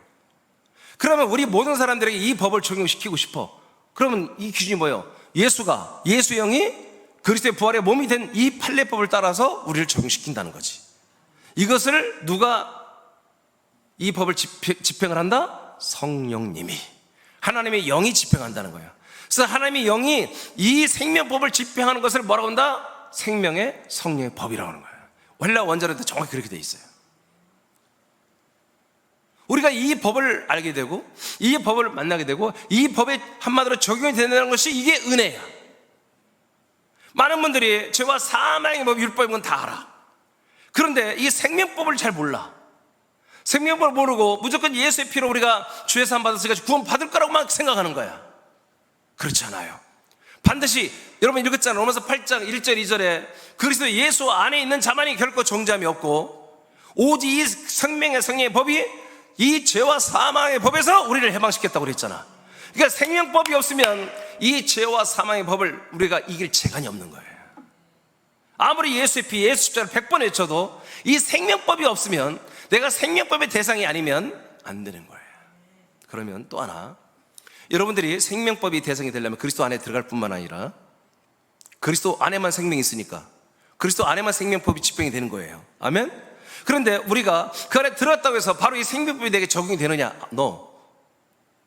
A: 그러면 우리 모든 사람들에게 이 법을 적용시키고 싶어. 그러면 이 기준이 뭐예요? 예수의 영이 그리스도의 부활의 몸이 된 이 판례법을 따라서 우리를 적용시킨다는 거지. 이것을 누가 이 법을 집행을 한다? 성령님이. 하나님의 영이 집행한다는 거예요. 그래서 하나님의 영이 이 생명법을 집행하는 것을 뭐라고 한다? 생명의 성령의 법이라고 하는 거예요. 헬라 원자로도 정확히 그렇게 돼 있어요. 우리가 이 법을 알게 되고 이 법을 만나게 되고 이 법에 한마디로 적용이 된다는 것이 이게 은혜야. 많은 분들이 죄와 사망의 법, 율법인 건 다 알아. 그런데 이 생명법을 잘 몰라. 생명법을 모르고 무조건 예수의 피로 우리가 죄 사함 받았으니까 구원 받을 거라고만 생각하는 거야. 그렇지 않아요. 반드시 여러분 읽었잖아요. 로마서 8장 1절 2절에 그리스도 예수 안에 있는 자만이 결코 정죄함이 없고 오직 이 생명의 성령의 법이 이 죄와 사망의 법에서 우리를 해방시켰다고 그랬잖아. 그러니까 생명법이 없으면 이 죄와 사망의 법을 우리가 이길 재간이 없는 거예요. 아무리 예수의 피, 예수 십자가를 100번 외쳐도 이 생명법이 없으면 내가 생명법의 대상이 아니면 안 되는 거예요. 그러면 또 하나, 여러분들이 생명법이 대상이 되려면 그리스도 안에 들어갈 뿐만 아니라 그리스도 안에만 생명이 있으니까 그리스도 안에만 생명법이 집행이 되는 거예요. 아멘? 그런데 우리가 그 안에 들어갔다고 해서 바로 이 생명법이 내게 적용이 되느냐? No.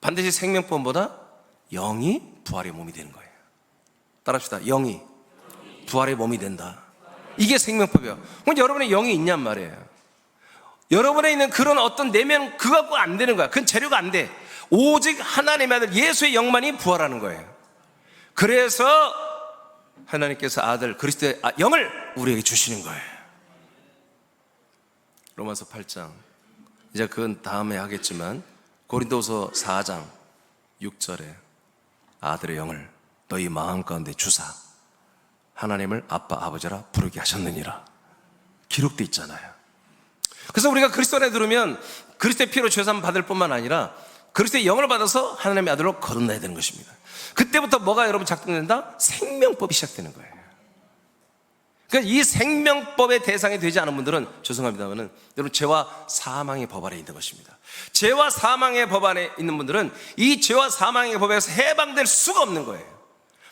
A: 반드시 생명법보다 영이 부활의 몸이 되는 거예요. 따라합시다. 영이 부활의 몸이 된다. 이게 생명법이에요. 그럼 여러분의 영이 있냔 말이에요. 여러분에 있는 그런 어떤 내면 그거 갖고 안 되는 거야. 그건 재료가 안 돼. 오직 하나님의 아들 예수의 영만이 부활하는 거예요. 그래서 하나님께서 아들 그리스도의 영을 우리에게 주시는 거예요. 로마서 8장, 이제 그건 다음에 하겠지만 고린도서 4장 6절에 아들의 영을 너희 마음 가운데 주사 하나님을 아빠 아버지라 부르게 하셨느니라 기록되어 있잖아요. 그래서 우리가 그리스도 안에 들으면 그리스도의 피로 죄사함 받을 뿐만 아니라 그리스도의 영을 받아서 하나님의 아들로 거듭나야 되는 것입니다. 그때부터 뭐가 여러분 작동된다? 생명법이 시작되는 거예요. 그러니까 이 생명법의 대상이 되지 않은 분들은 죄송합니다만은 여러분 죄와 사망의 법 아래 있는 것입니다. 죄와 사망의 법 안에 있는 분들은 이 죄와 사망의 법에서 해방될 수가 없는 거예요.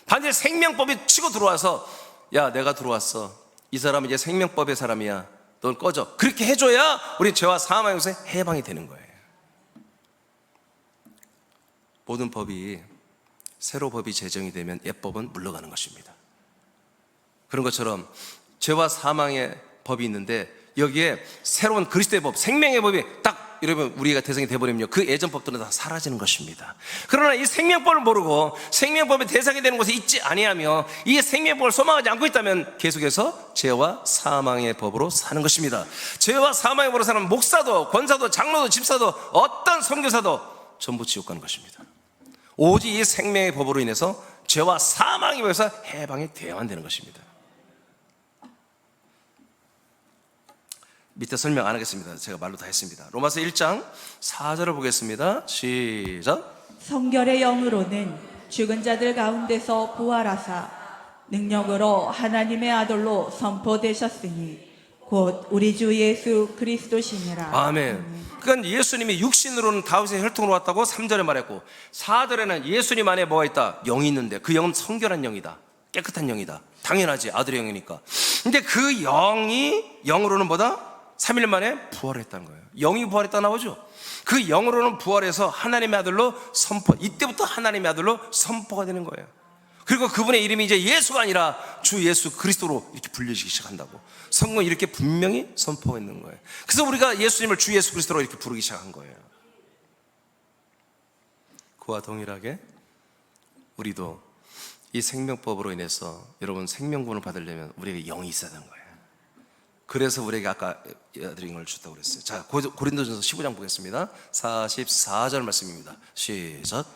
A: 반드시 생명법이 치고 들어와서 야 내가 들어왔어. 이 사람은 이제 생명법의 사람이야. 넌 꺼져. 그렇게 해줘야 우리 죄와 사망에서 해방이 되는 거예요. 모든 법이 새로 법이 제정이 되면 옛 법은 물러가는 것입니다. 그런 것처럼 죄와 사망의 법이 있는데 여기에 새로운 그리스도의 법, 생명의 법이 딱 이러면 우리가 대상이 되어버리면요 그 예전 법들은 다 사라지는 것입니다. 그러나 이 생명법을 모르고 생명법의 대상이 되는 곳에 있지 아니하며 이 생명법을 소망하지 않고 있다면 계속해서 죄와 사망의 법으로 사는 것입니다. 죄와 사망의 법으로 사는 목사도 권사도 장로도 집사도 어떤 선교사도 전부 지옥 가는 것입니다. 오직 이 생명의 법으로 인해서 죄와 사망의 법에서 해방이 되어야만 되는 것입니다. 밑에 설명 안 하겠습니다. 제가 말로 다 했습니다. 로마서 1장 4절을 보겠습니다. 시작.
B: 성결의 영으로는 죽은 자들 가운데서 부활하사 능력으로 하나님의 아들로 선포되셨으니 곧 우리 주 예수 그리스도시니라.
A: 아멘. 그러니까 예수님이 육신으로는 다윗의 혈통으로 왔다고 3절에 말했고 4절에는 예수님 안에 뭐가 있다? 영이 있는데 그 영은 성결한 영이다. 깨끗한 영이다. 당연하지, 아들의 영이니까. 근데 그 영이 영으로는 뭐다? 3일 만에 부활했다는 거예요. 영이 부활했다 나오죠. 그 영으로는 부활해서 하나님의 아들로 선포, 이때부터 하나님의 아들로 선포가 되는 거예요. 그리고 그분의 이름이 이제 예수가 아니라 주 예수 그리스도로 이렇게 불리시기 시작한다고 성경은 이렇게 분명히 선포가 있는 거예요. 그래서 우리가 예수님을 주 예수 그리스도로 이렇게 부르기 시작한 거예요. 그와 동일하게 우리도 이 생명법으로 인해서 여러분 생명분을 받으려면 우리에게 영이 있어야 되는 거예요. 그래서 우리에게 아까 드린 걸 줬다고 그랬어요. 자, 고린도전서 15장 보겠습니다. 44절 말씀입니다. 시작.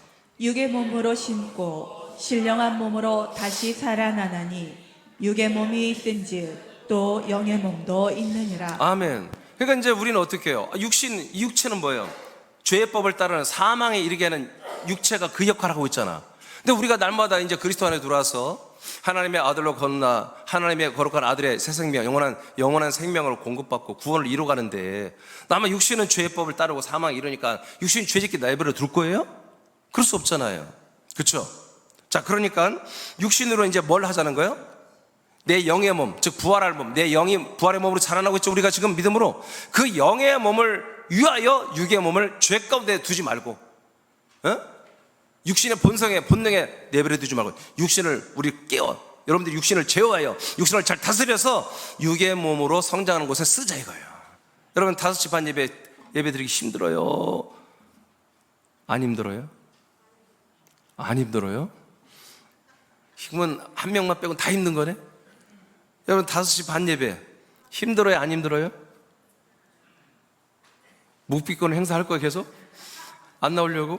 B: 육의 몸으로 심고 신령한 몸으로 다시 살아나나니 육의 몸이 있은즉 또 영의 몸도 있느니라.
A: 아멘. 그러니까 이제 우리는 어떻게 해요? 이 육체는 뭐예요? 죄법을 따르는 사망에 이르게 하는 육체가 그 역할을 하고 있잖아. 근데 우리가 날마다 이제 그리스도 안에 들어와서 하나님의 아들로 건나 하나님의 거룩한 아들의 새 생명, 영원한 생명을 공급받고 구원을 이루어가는데 아마 육신은 죄법을 따르고 사망에 이르니까 육신 죄짓기 내버려 둘 거예요? 그럴 수 없잖아요. 그렇죠? 자, 그러니까 육신으로 이제 뭘 하자는 거예요? 내 영의 몸, 즉 부활할 몸, 내 영이 부활의 몸으로 자라나고 있죠. 우리가 지금 믿음으로 그 영의 몸을 위하여 육의 몸을 죄 가운데 두지 말고, 육신의 본능에 내버려 두지 말고 육신을 우리 깨워, 여러분들이 육신을 제어하여 육신을 잘 다스려서 육의 몸으로 성장하는 곳에 쓰자 이거예요. 여러분 5시 반 예배 드리기 힘들어요? 안 힘들어요? 안 힘들어요? 힘은 한 명만 빼고 다 힘든 거네? 여러분 5시 반 예배 힘들어요? 안 힘들어요? 묵비권 행사할 거예요 계속? 안 나오려고?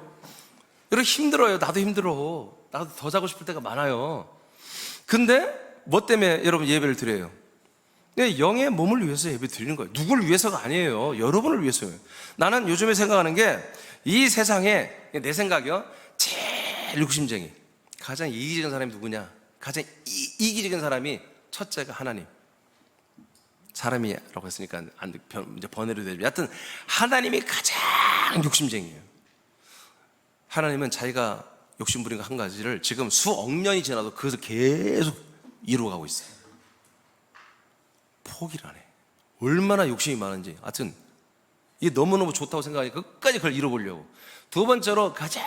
A: 여러분 힘들어요. 나도 힘들어. 나도 더 자고 싶을 때가 많아요. 근데 뭐 때문에 여러분 예배를 드려요? 영의 몸을 위해서 예배 드리는 거예요. 누굴 위해서가 아니에요. 여러분을 위해서예요. 나는 요즘에 생각하는 게 이 세상에 내 생각이요, 제일 욕심쟁이, 가장 이기적인 사람이 누구냐? 가장 이기적인 사람이 첫째가 하나님. 사람이라고 했으니까 이제 번외로 되죠. 여하튼 하나님이 가장 욕심쟁이에요. 하나님은 자기가 욕심부린 거 한 가지를 지금 수억 년이 지나도 그것을 계속 이루어가고 있어요. 포기를 안 해. 얼마나 욕심이 많은지. 하여튼 이게 너무너무 좋다고 생각하니 끝까지 그걸 이뤄보려고. 두 번째로 가장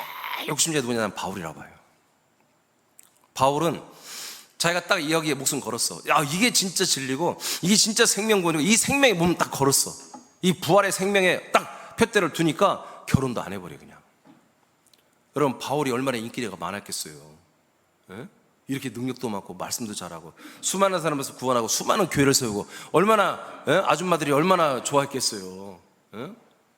A: 욕심쟁이가 누구냐? 난 바울이라고 봐요. 바울은 자기가 딱 여기에 목숨 걸었어. 야, 이게 진짜 진리고 이게 진짜 생명권이고 이 생명의 몸 딱 걸었어. 이 부활의 생명에 딱 표대를 두니까 결혼도 안 해버려 그냥. 여러분 바울이 얼마나 인기가 많았겠어요. 예? 이렇게 능력도 많고 말씀도 잘하고 수많은 사람에서 구원하고 수많은 교회를 세우고 얼마나, 아줌마들이 얼마나 좋아했겠어요.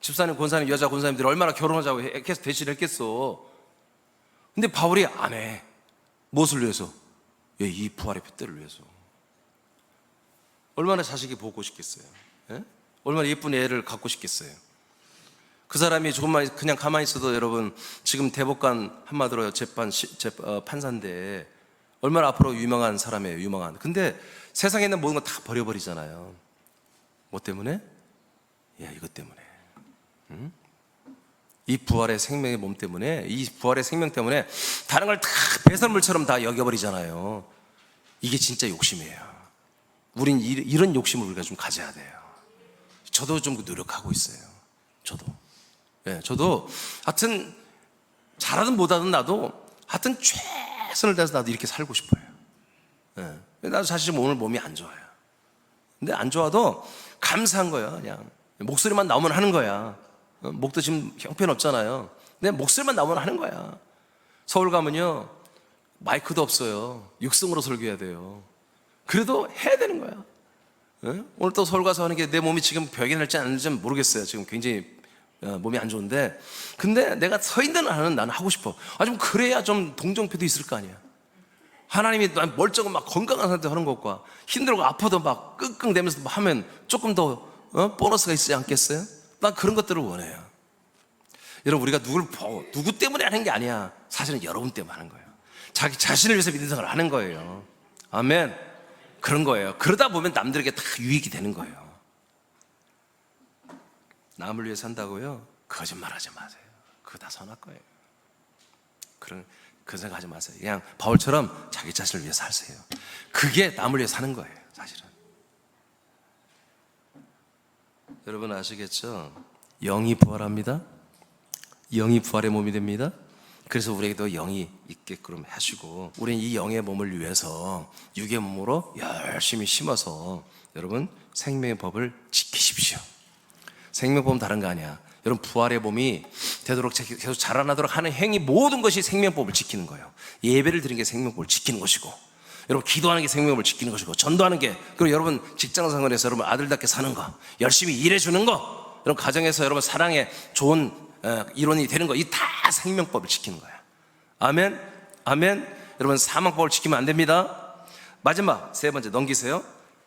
A: 집사님, 권사님, 여자 권사님들이 얼마나 결혼하자고 계속 대시를 했겠어. 근데 바울이 안 해. 무엇을 위해서? 이 부활의 표대를 위해서. 얼마나 자식이 보고 싶겠어요. 얼마나 예쁜 애를 갖고 싶겠어요. 그 사람이 조금만 그냥 가만히 있어도 여러분 지금 대법관 한마디로 판사인데 얼마나 앞으로 유명한 사람이에요. 유명한. 근데 세상에 있는 모든 거 다 버려버리잖아요. 뭐 때문에? 이것 때문에. 이 부활의 생명의 몸 때문에, 이 부활의 생명 때문에 다른 걸 다 배설물처럼 다 여겨버리잖아요. 이게 진짜 욕심이에요. 우린 이런 욕심을 우리가 좀 가져야 돼요. 저도 좀 노력하고 있어요. 저도 하여튼 잘하든 못하든 나도 하여튼 최선을 다해서 나도 이렇게 살고 싶어요. 나도 사실 오늘 몸이 안 좋아요. 근데 안 좋아도 감사한 거야. 그냥 목소리만 나오면 하는 거야. 목도 지금 형편없잖아요. 근데 목소리만 나오면 하는 거야. 서울 가면요 마이크도 없어요. 육성으로 설교해야 돼요. 그래도 해야 되는 거야. 오늘 또 서울 가서 하는 게 내 몸이 지금 벽에 날지 않는지 모르겠어요. 지금 굉장히 몸이 안 좋은데, 근데 내가 서 있는 한은 나는 하고 싶어. 좀 그래야 좀 동정표도 있을 거 아니야. 하나님이 멀쩡한 막 건강한 상태로 하는 것과 힘들고 아파도 막 끙끙대면서 하면 조금 더 보너스가 있지 않겠어요? 난 그런 것들을 원해요. 여러분, 우리가 누구 때문에 하는 게 아니야. 사실은 여러분 때문에 하는 거예요. 자기 자신을 위해서 믿는 생활을 하는 거예요. 아멘. 그런 거예요. 그러다 보면 남들에게 다 유익이 되는 거예요. 남을 위해 산다고요? 거짓말하지 마세요. 그거 다 선할 거예요. 그 생각하지 마세요. 그냥 바울처럼 자기 자신을 위해 사세요. 그게 남을 위해 사는 거예요, 사실은. 여러분 아시겠죠? 영이 부활합니다. 영이 부활의 몸이 됩니다. 그래서 우리에게도 영이 있게끔 하시고, 우리는 이 영의 몸을 위해서 육의 몸으로 열심히 심어서 여러분 생명의 법을 지키십시오. 생명의 법은 다른 거 아니야. 여러분, 부활의 몸이 되도록 계속 자라나도록 하는 행위, 모든 것이 생명법을 지키는 거예요. 예배를 드리는 게 생명법을 지키는 것이고, 여러분 기도하는 게 생명법을 지키는 것이고, 전도하는 게, 그리고 여러분 직장생활에서 여러분 아들답게 사는 거, 열심히 일해주는 거, 여러분 가정에서 여러분 사랑의 좋은 이론이 되는 거, 이 다 생명법을 지키는 거야. 아멘. 아멘. 여러분 사망법을 지키면 안 됩니다. 마지막 세 번째 넘기세요.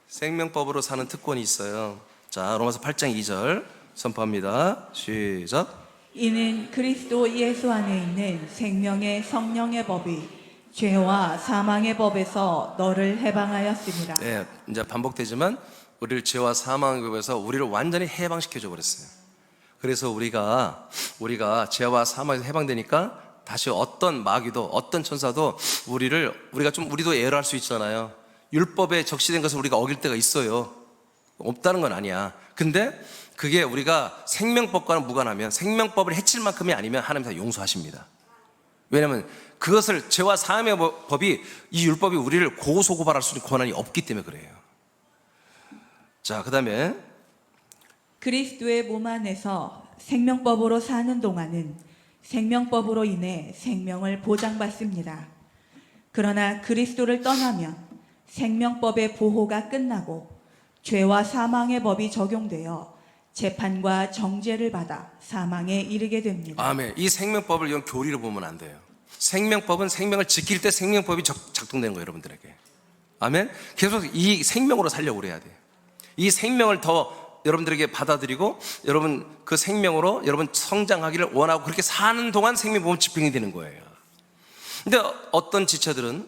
A: 생명법으로 사는 특권이 있어요. 자, 로마서 8장 2절 선포합니다. 시작.
B: 이는 그리스도 예수 안에 있는 생명의 성령의 법이 죄와 사망의 법에서 너를 해방하였습니다.
A: 네, 이제 반복되지만 우리를 죄와 사망의 법에서 우리를 완전히 해방시켜 줘 버렸어요. 그래서 우리가 죄와 사망에서 해방되니까 다시 어떤 마귀도 어떤 천사도 우리도 에러할 수 있잖아요. 율법에 적시된 것을 우리가 어길 때가 있어요. 없다는 건 아니야. 근데 그게 우리가 생명법과는 무관하면, 생명법을 해칠 만큼이 아니면 하나님 다 용서하십니다. 왜냐하면 그것을, 죄와 사함의 법이, 이 율법이 우리를 고소고발할 수 있는 권한이 없기 때문에 그래요. 자, 그 다음에
B: 그리스도의 몸 안에서 생명법으로 사는 동안은 생명법으로 인해 생명을 보장받습니다. 그러나 그리스도를 떠나면 생명법의 보호가 끝나고 죄와 사망의 법이 적용되어 재판과 정죄를 받아 사망에 이르게 됩니다.
A: 아멘. 이 생명법을 이건 교리로 보면 안 돼요. 생명법은 생명을 지킬 때 생명법이 작동되는 거예요, 여러분들에게. 아멘. 계속 이 생명으로 살려고 그래야 돼요. 이 생명을 더 여러분들에게 받아들이고, 여러분 그 생명으로 여러분 성장하기를 원하고, 그렇게 사는 동안 생명법은 집행이 되는 거예요. 근데 어떤 지체들은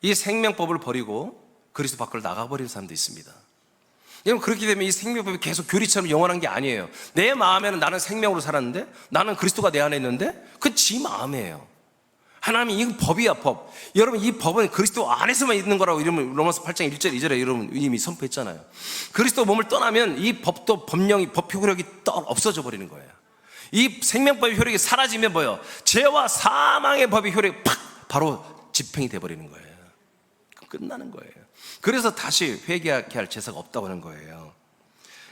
A: 이 생명법을 버리고 그리스도 밖으로 나가버리는 사람도 있습니다. 여러분, 그렇게 되면 이 생명법이 계속 교리처럼 영원한 게 아니에요. 내 마음에는 나는 생명으로 살았는데, 나는 그리스도가 내 안에 있는데, 그건 지 마음이에요. 하나님이 이 법이야, 법. 여러분, 이 법은 그리스도 안에서만 있는 거라고 이러면 로마서 8장 1절 2절에 여러분 이미 선포했잖아요. 그리스도 몸을 떠나면 이 법도 법령이, 법 효력이 없어져 버리는 거예요. 이 생명법의 효력이 사라지면 뭐예요? 죄와 사망의 법의 효력이 바로 집행이 돼 버리는 거예요. 끝나는 거예요. 그래서 다시 회개하게 할 제사가 없다고 하는 거예요.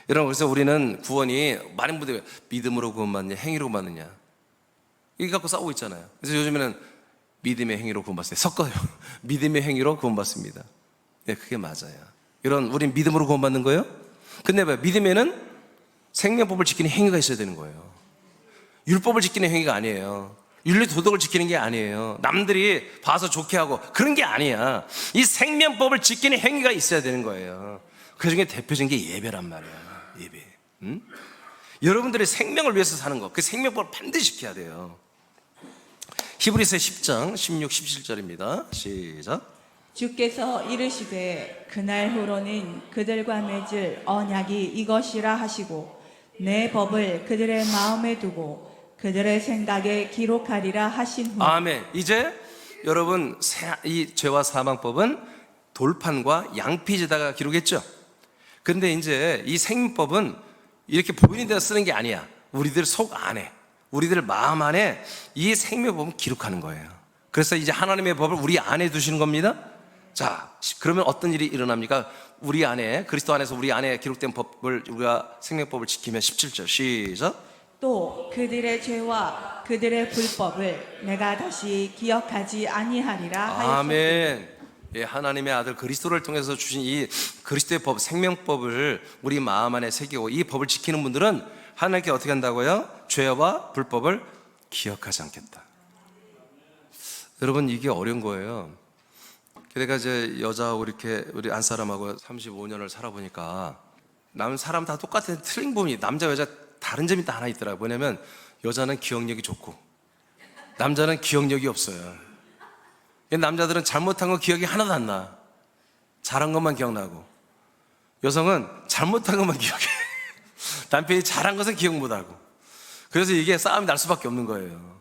A: 여러분, 그래서 우리는 구원이, 많은 분들이 믿음으로 구원받느냐 행위로 받느냐 이거 갖고 싸우고 있잖아요. 그래서 요즘에는 믿음의 행위로 구원받습니다. 섞어요. 믿음의 행위로 구원받습니다. 네, 그게 맞아요. 우린 믿음으로 구원받는 거예요. 근데 왜? 믿음에는 생명법을 지키는 행위가 있어야 되는 거예요. 율법을 지키는 행위가 아니에요. 윤리 도덕을 지키는 게 아니에요. 남들이 봐서 좋게 하고 그런 게 아니야. 이 생명법을 지키는 행위가 있어야 되는 거예요. 그 중에 대표적인 게 예배란 말이야. 예배. 응? 여러분들의 생명을 위해서 사는 거, 그 생명법을 반드시 지켜야 돼요. 히브리서 10장 16, 17절입니다. 시작.
B: 주께서 이르시되 그날 후로는 그들과 맺을 언약이 이것이라 하시고 내 법을 그들의 마음에 두고 그들의 생각에 기록하리라 하신 후.
A: 아멘. 이제 여러분, 이 죄와 사망법은 돌판과 양피지다가 기록했죠. 그런데 이제 이 생명법은 이렇게 보이는 데서 쓰는 게 아니야. 우리들 속 안에, 우리들 마음 안에 이 생명법은 기록하는 거예요. 그래서 이제 하나님의 법을 우리 안에 두시는 겁니다. 자, 그러면 어떤 일이 일어납니까? 우리 안에, 그리스도 안에서 우리 안에 기록된 법을, 우리가 생명법을 지키면 17절 시작.
B: 또 그들의 죄와 그들의 불법을 내가 다시 기억하지 아니하리라 하였습니다.
A: 아멘. 예, 하나님의 아들 그리스도를 통해서 주신 이 그리스도의 법, 생명법을 우리 마음 안에 새기고, 이 법을 지키는 분들은 하나님께 어떻게 한다고요? 죄와 불법을 기억하지 않겠다. 여러분, 이게 어려운 거예요. 내가 이제 여자하고 이렇게 우리 안사람하고 35년을 살아보니까 남 사람 다 똑같은 틀린 부분이 남자 여자 다른 점이 다 하나 있더라고요. 뭐냐면 여자는 기억력이 좋고 남자는 기억력이 없어요. 남자들은 잘못한 거 기억이 하나도 안 나. 잘한 것만 기억나고, 여성은 잘못한 것만 기억해. 남편이 잘한 것은 기억 못하고. 그래서 이게 싸움이 날 수밖에 없는 거예요.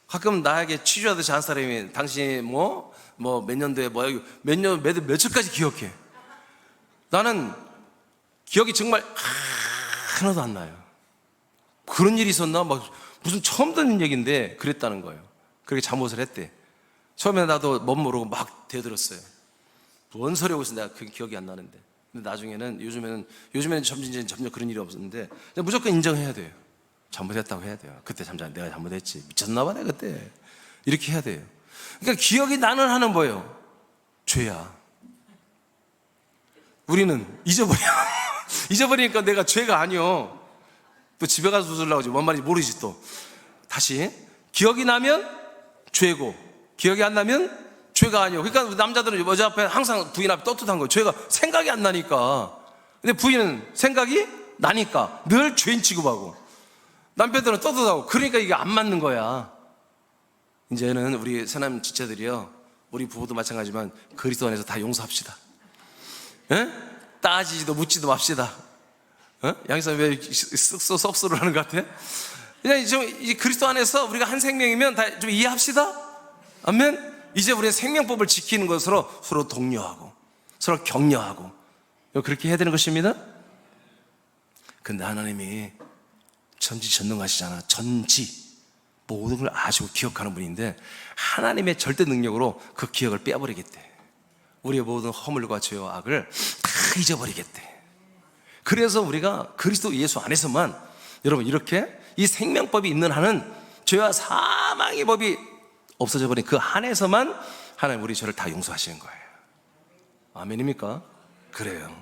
A: 가끔 나에게 취조하듯이 한 사람이 당신이 몇 년도에 며칠까지 기억해. 나는 기억이 정말 하나도 안 나요. 그런 일이 있었나? 무슨 처음 듣는 얘기인데 그랬다는 거예요. 그렇게 잘못을 했대. 처음에 나도 멋 모르고 막 대들었어요. 뭔 소리 하고 있어, 내가 그 기억이 안 나는데. 근데 나중에는 요즘에는 점점 그런 일이 없었는데 무조건 인정해야 돼요. 잘못했다고 해야 돼요. 그때 내가 잘못했지. 미쳤나 봐 내가 그때. 이렇게 해야 돼요. 그러니까 기억이 나는 하는 뭐예요? 죄야. 우리는 잊어버려. 잊어버리니까 내가 죄가 아니요. 또 집에 가서 웃으려고 하지. 뭔 말인지 모르지 또. 다시. 기억이 나면 죄고, 기억이 안 나면 죄가 아니요. 그러니까 남자들은 여자 앞에 항상 부인 앞에 떳떳한 거예요. 죄가 생각이 안 나니까. 근데 부인은 생각이 나니까 늘 죄인 취급하고, 남편들은 떳떳하고. 그러니까 이게 안 맞는 거야. 이제는 우리 사람 지체들이요, 우리 부부도 마찬가지지만 그리스도 안에서 다 용서합시다. 에? 따지지도 묻지도 맙시다. 양희선 왜 썩소를 하는 것 같아? 그냥 이 그리스도 안에서 우리가 한 생명이면 다 좀 이해합시다. 아멘. 이제 우리는 생명법을 지키는 것으로 서로 독려하고 서로 격려하고 그렇게 해야 되는 것입니다. 근데 하나님이 전지전능하시잖아. 모든 걸 아시고 기억하는 분인데 하나님의 절대 능력으로 그 기억을 빼버리겠대. 우리의 모든 허물과 죄와 악을 다 잊어버리겠대. 그래서 우리가 그리스도 예수 안에서만, 여러분, 이렇게 이 생명법이 있는 한은 죄와 사망의 법이 없어져 버린 그 한에서만 하나님 우리 죄를 다 용서하시는 거예요. 아멘입니까? 그래요.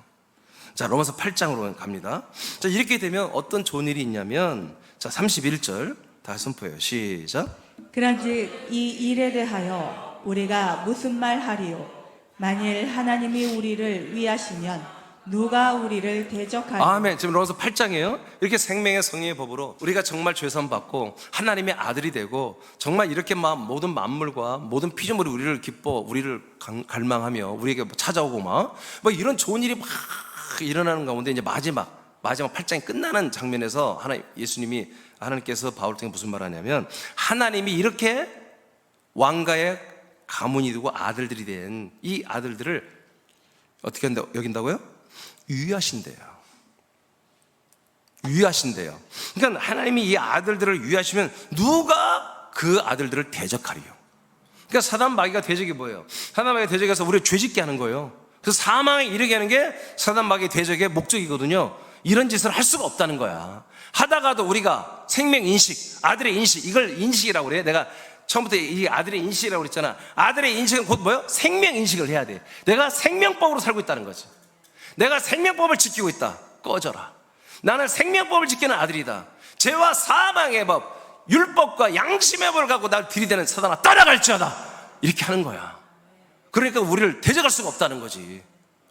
A: 자, 로마서 8장으로 갑니다. 자, 이렇게 되면 어떤 좋은 일이 있냐면, 자, 31절 다시 선포해요. 시작.
B: 그런즉 이 일에 대하여 우리가 무슨 말 하리요? 만일 하나님이 우리를 위하시면 누가 우리를 대적하리요?
A: 아멘. 지금 로마서 8장이에요. 이렇게 생명의 성령의 법으로 우리가 정말 죄선 받고 하나님의 아들이 되고, 정말 이렇게 모든 만물과 모든 피조물이 우리를 우리를 갈망하며 우리에게 찾아오고 이런 좋은 일이 막 일어나는 가운데, 이제 마지막 8장이 끝나는 장면에서 하나님께서 바울 통해 무슨 말을 하냐면, 하나님이 이렇게 왕가의 가문이 되고 아들들이 된 이 아들들을 어떻게 여긴다고요? 유의하신대요. 그러니까 하나님이 이 아들들을 유의하시면 누가 그 아들들을 대적하리요? 그러니까 사단 마귀가 대적이 뭐예요? 사단 마귀가 대적해서 우리를 죄짓게 하는 거예요. 그래서 사망에 이르게 하는 게 사단 마귀의 대적의 목적이거든요. 이런 짓을 할 수가 없다는 거야. 하다가도 우리가 생명 인식, 아들의 인식, 이걸 인식이라고 그래. 내가 처음부터 이 아들의 인식이라고 그랬잖아. 아들의 인식은 곧 뭐예요? 생명 인식을 해야 돼. 내가 생명법으로 살고 있다는 거지. 내가 생명법을 지키고 있다. 꺼져라. 나는 생명법을 지키는 아들이다. 죄와 사망의 법, 율법과 양심의 법을 갖고 날 들이대는 사단아, 따라갈지어다. 이렇게 하는 거야. 그러니까 우리를 대적할 수가 없다는 거지.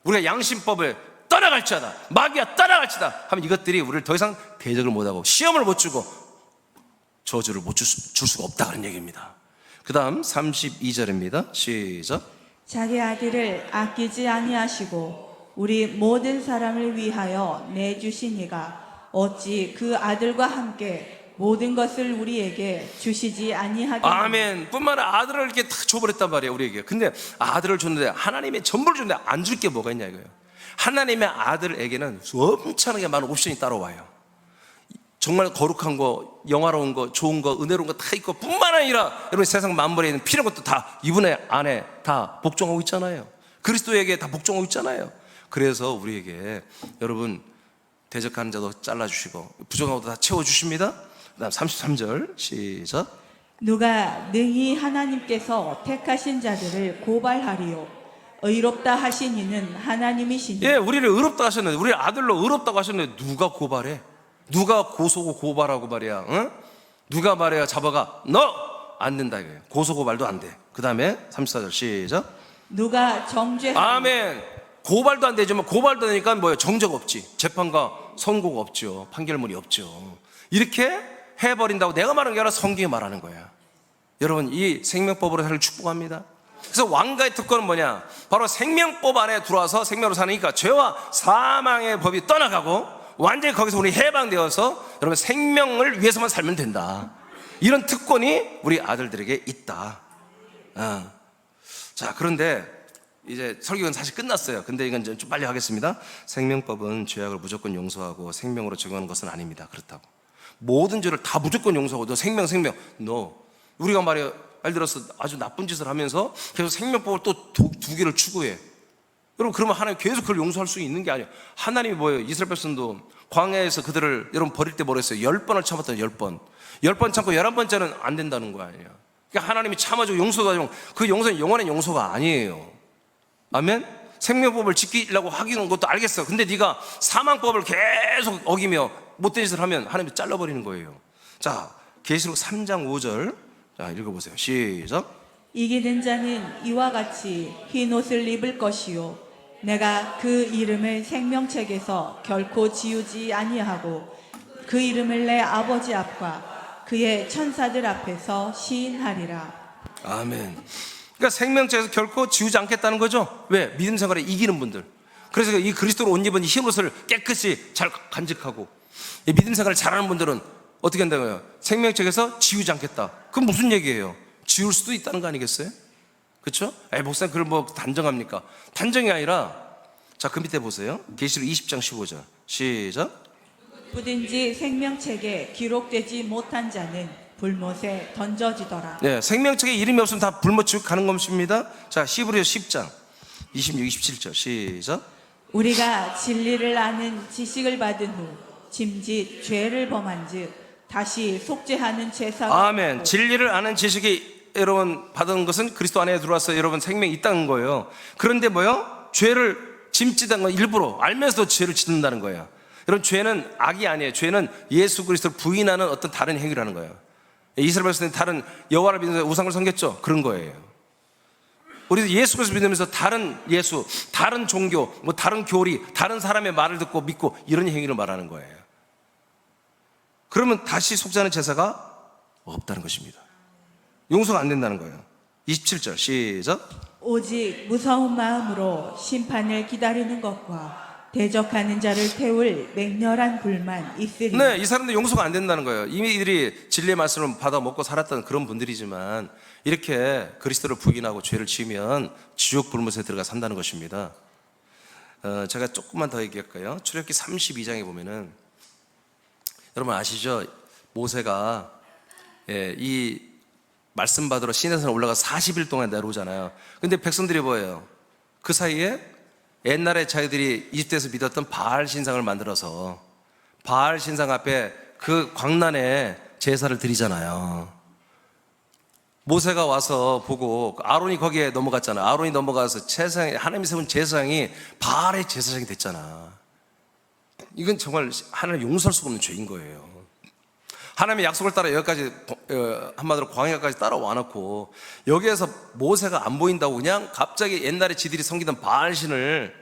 A: 우리가 양심법을 따라갈지어다, 마귀야 따라갈지다 하면 이것들이 우리를 더 이상 대적을 못하고 시험을 못 주고 저주를 못 줄 수가 없다, 그런 얘기입니다. 그 다음 32절입니다. 시작.
B: 자기 아들을 아끼지 아니하시고 우리 모든 사람을 위하여 내주신 이가 어찌 그 아들과 함께 모든 것을 우리에게 주시지 아니하겠느냐.
A: 아멘. 뿐만 아니라 아들을 이렇게 탁 줘버렸단 말이에요, 우리에게. 근데 아들을 줬는데, 하나님의 전부를 줬는데 안 줄 게 뭐가 있냐 이거예요. 하나님의 아들에게는 엄청나게 많은 옵션이 따라와요. 정말 거룩한 거, 영화로운 거, 좋은 거, 은혜로운 거 다 있고, 뿐만 아니라 여러분 세상 만물에 있는 필요한 것도 다 이분의 안에 다 복종하고 있잖아요. 그리스도에게 다 복종하고 있잖아요. 그래서 우리에게 여러분 대적하는 자도 잘라주시고 부족한 것도 다 채워주십니다. 그 다음 33절 시작.
B: 누가 능히 하나님께서 택하신 자들을 고발하리요? 의롭다 하신 이는 하나님이시니.
A: 예, 우리를 의롭다 하셨는데, 우리 아들로 의롭다고 하셨는데 누가 고발해? 누가 고소고 고발하고 말이야? 응? 누가 말해야 잡아가? 너 안 된다 이거예요. 고소고발도 안 돼. 그 다음에 34절 시작.
B: 누가 정죄하리요?
A: 아멘. 고발도 안 되지만 고발도 되니까 뭐예요? 정적 없지. 재판과 선고가 없죠. 판결문이 없죠. 이렇게 해버린다고 내가 말하는 게 아니라 성경이 말하는 거야. 여러분, 이 생명법으로 사를 축복합니다. 그래서 왕가의 특권은 뭐냐? 바로 생명법 안에 들어와서 생명으로 사니까 죄와 사망의 법이 떠나가고 완전히 거기서 우리 해방되어서 여러분 생명을 위해서만 살면 된다. 이런 특권이 우리 아들들에게 있다. 자, 그런데 이제 설교는 사실 끝났어요. 근데 이건 좀 빨리 하겠습니다. 생명법은 죄악을 무조건 용서하고 생명으로 적용하는 것은 아닙니다. 그렇다고 모든 죄를 다 무조건 용서하고 너 생명 no. 우리가 말이야, 예를 들어서 아주 나쁜 짓을 하면서 계속 생명법을 또 두 개를 추구해. 여러분, 그러면 하나님 계속 그걸 용서할 수 있는 게 아니에요. 하나님이 뭐예요? 이스라엘 백성도 광야에서 그들을 여러분 버릴 때 뭐랬어요? 10번을 참았던 10번 10번 참고 11번째는 안 된다는 거 아니에요. 그러니까 하나님이 참아주고 용서하고 그 용서는 영원한 용서가 아니에요. 아멘? 생명법을 지키려고 하기는 것도 알겠어. 근데 네가 사망법을 계속 어기며 못된 짓을 하면 하나님이 잘라버리는 거예요. 자, 계시록 3장 5절 자, 읽어보세요. 시작.
B: 이기는 자는 이와 같이 흰 옷을 입을 것이요 내가 그 이름을 생명책에서 결코 지우지 아니하고 그 이름을 내 아버지 앞과 그의 천사들 앞에서 시인하리라.
A: 아멘. 그러니까 생명책에서 결코 지우지 않겠다는 거죠. 왜? 믿음 생활에 이기는 분들. 그래서 이 그리스도로 옷 입은 흰 옷을 깨끗이 잘 간직하고 이 믿음 생활을 잘하는 분들은 어떻게 한다고요? 생명책에서 지우지 않겠다. 그건 무슨 얘기예요? 지울 수도 있다는 거 아니겠어요? 그렇죠? 목사님 그걸 뭐 단정합니까? 단정이 아니라 자, 그 밑에 보세요. 계시록 20장 15절 시작.
B: 누구든지 생명책에 기록되지 못한 자는 불못에 던져지더라.
A: 네, 생명책에 이름이 없으면 다 불못 지옥 가는 것입니다. 자, 히브리서 10장 26, 27절 시작.
B: 우리가 진리를 아는 지식을 받은 후 짐짓 죄를 범한즉 다시 속죄하는 제사가
A: 아멘.
B: 없고
A: 진리를 아는 지식이 여러분 받은 것은 그리스도 안에 들어와서 여러분 생명이 있다는 거예요. 그런데 뭐요? 죄를 짐짓한 건 일부러 알면서도 죄를 짓는다는 거예요. 여러분, 죄는 악이 아니에요. 죄는 예수 그리스도를 부인하는 어떤 다른 행위라는 거예요. 이스라엘 백성들은 다른 여호와를 믿으면서 우상을 섬겼죠. 그런 거예요. 우리도 예수 그리스도 믿으면서 다른 예수, 다른 종교, 뭐 다른 교리, 다른 사람의 말을 듣고 믿고 이런 행위를 말하는 거예요. 그러면 다시 속죄하는 제사가 없다는 것입니다. 용서가 안 된다는 거예요. 27절 시작.
B: 오직 무서운 마음으로 심판을 기다리는 것과 대적하는 자를 태울 맹렬한 불만 있으리.
A: 네, 이 사람들 용서가 안 된다는 거예요. 이미 이들이 진리의 말씀을 받아 먹고 살았던 그런 분들이지만 이렇게 그리스도를 부인하고 죄를 지으면 지옥 불못에 들어가 산다는 것입니다. 제가 조금만 더 얘기할까요? 출애굽기 32장에 보면은 여러분 아시죠? 모세가 이 말씀 받으러 시내산에 올라가 40일 동안 내려오잖아요. 근데 백성들이 뭐예요? 그 사이에 옛날에 자기들이 이집트에서 믿었던 바알 신상을 만들어서 바알 신상 앞에 그 광란에 제사를 드리잖아요. 모세가 와서 보고 아론이 거기에 넘어갔잖아. 아론이 넘어가서 제사장이, 하나님이 세운 제사장이 바알의 제사장이 됐잖아. 이건 정말 하나님 용서할 수가 없는 죄인 거예요. 하나님의 약속을 따라 여기까지 한마디로 광야까지 따라와 놓고 여기에서 모세가 안 보인다고 그냥 갑자기 옛날에 지들이 섬기던 바알신을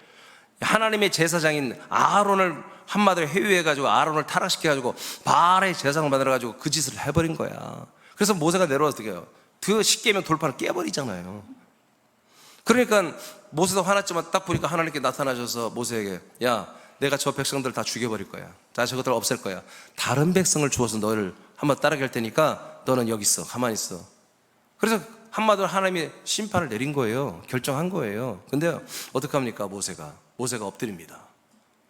A: 하나님의 제사장인 아론을 한마디로 회유해가지고 아론을 타락시켜가지고 바알의 제사장을 만들어가지고 그 짓을 해버린 거야. 그래서 모세가 내려와서 어떻게 해요? 그 십계명 돌판을 깨버리잖아요. 그러니까 모세도 화났지만 딱 보니까 하나님께 나타나셔서 모세에게 야, 내가 저 백성들 다 죽여버릴 거야. 다 저것들 없앨 거야. 다른 백성을 주어서 너를 한번 따르게 할 테니까 너는 여기 있어. 가만히 있어. 그래서 한마디로 하나님이 심판을 내린 거예요. 결정한 거예요. 근데 어떻게 합니까? 모세가 엎드립니다.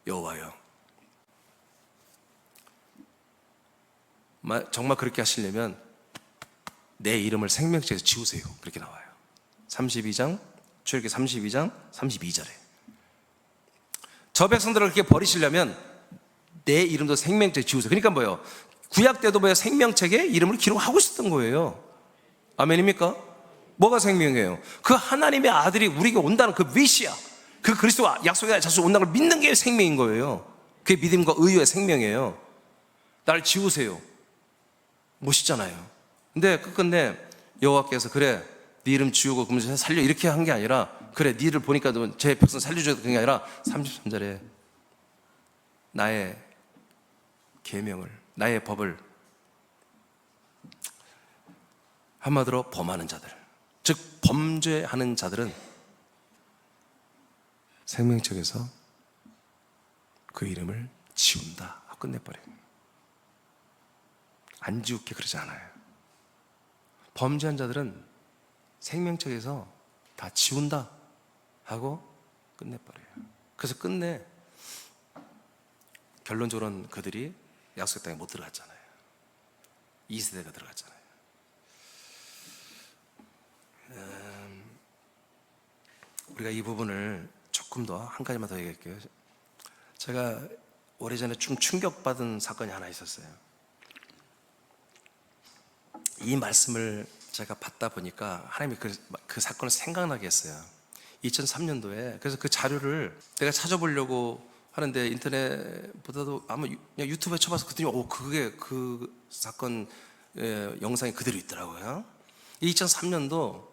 A: 여호와여, 정말 그렇게 하시려면 내 이름을 생명책에서 지우세요. 그렇게 나와요. 32장 출애굽기 32장 32절에 저 백성들을 그렇게 버리시려면 내 이름도 생명책에 지우세요. 그러니까 뭐예요? 구약 때도 뭐예요? 생명책에 이름을 기록하고 있었던 거예요. 아멘입니까? 뭐가 생명이에요? 그 하나님의 아들이 우리에게 온다는 그 메시아, 그 그리스도 약속의 자수 온다는 걸 믿는 게 생명인 거예요. 그게 믿음과 의의 생명이에요. 나를 지우세요. 멋있잖아요. 근데 끝끝내 여호와께서 그래, 네 이름 지우고 그러면서 살려 이렇게 한 게 아니라 그래 니를 보니까 제 백성 살려줘야 그런 게 아니라 33절에 나의 계명을 나의 법을 한마디로 범하는 자들 즉 범죄하는 자들은 생명책에서 그 이름을 지운다 하고 끝내버려요. 안 지우게 그러지 않아요. 범죄한 자들은 생명책에서 다 지운다 하고 끝내버려요. 그래서 끝내 결론적으로는 그들이 약속의 땅에 못 들어갔잖아요. 2세대가 들어갔잖아요. 우리가 이 부분을 조금 더 한 가지만 더 얘기할게요. 제가 오래전에 좀 충격받은 사건이 하나 있었어요. 이 말씀을 제가 받다 보니까 하나님이 그 사건을 생각나게 했어요. 2003년도에 그래서 그 자료를 내가 찾아보려고 하는데 인터넷보다도 아마 그냥 유튜브에 쳐봐서 그랬더니 그게 그 사건 영상이 그대로 있더라고요. 2003년도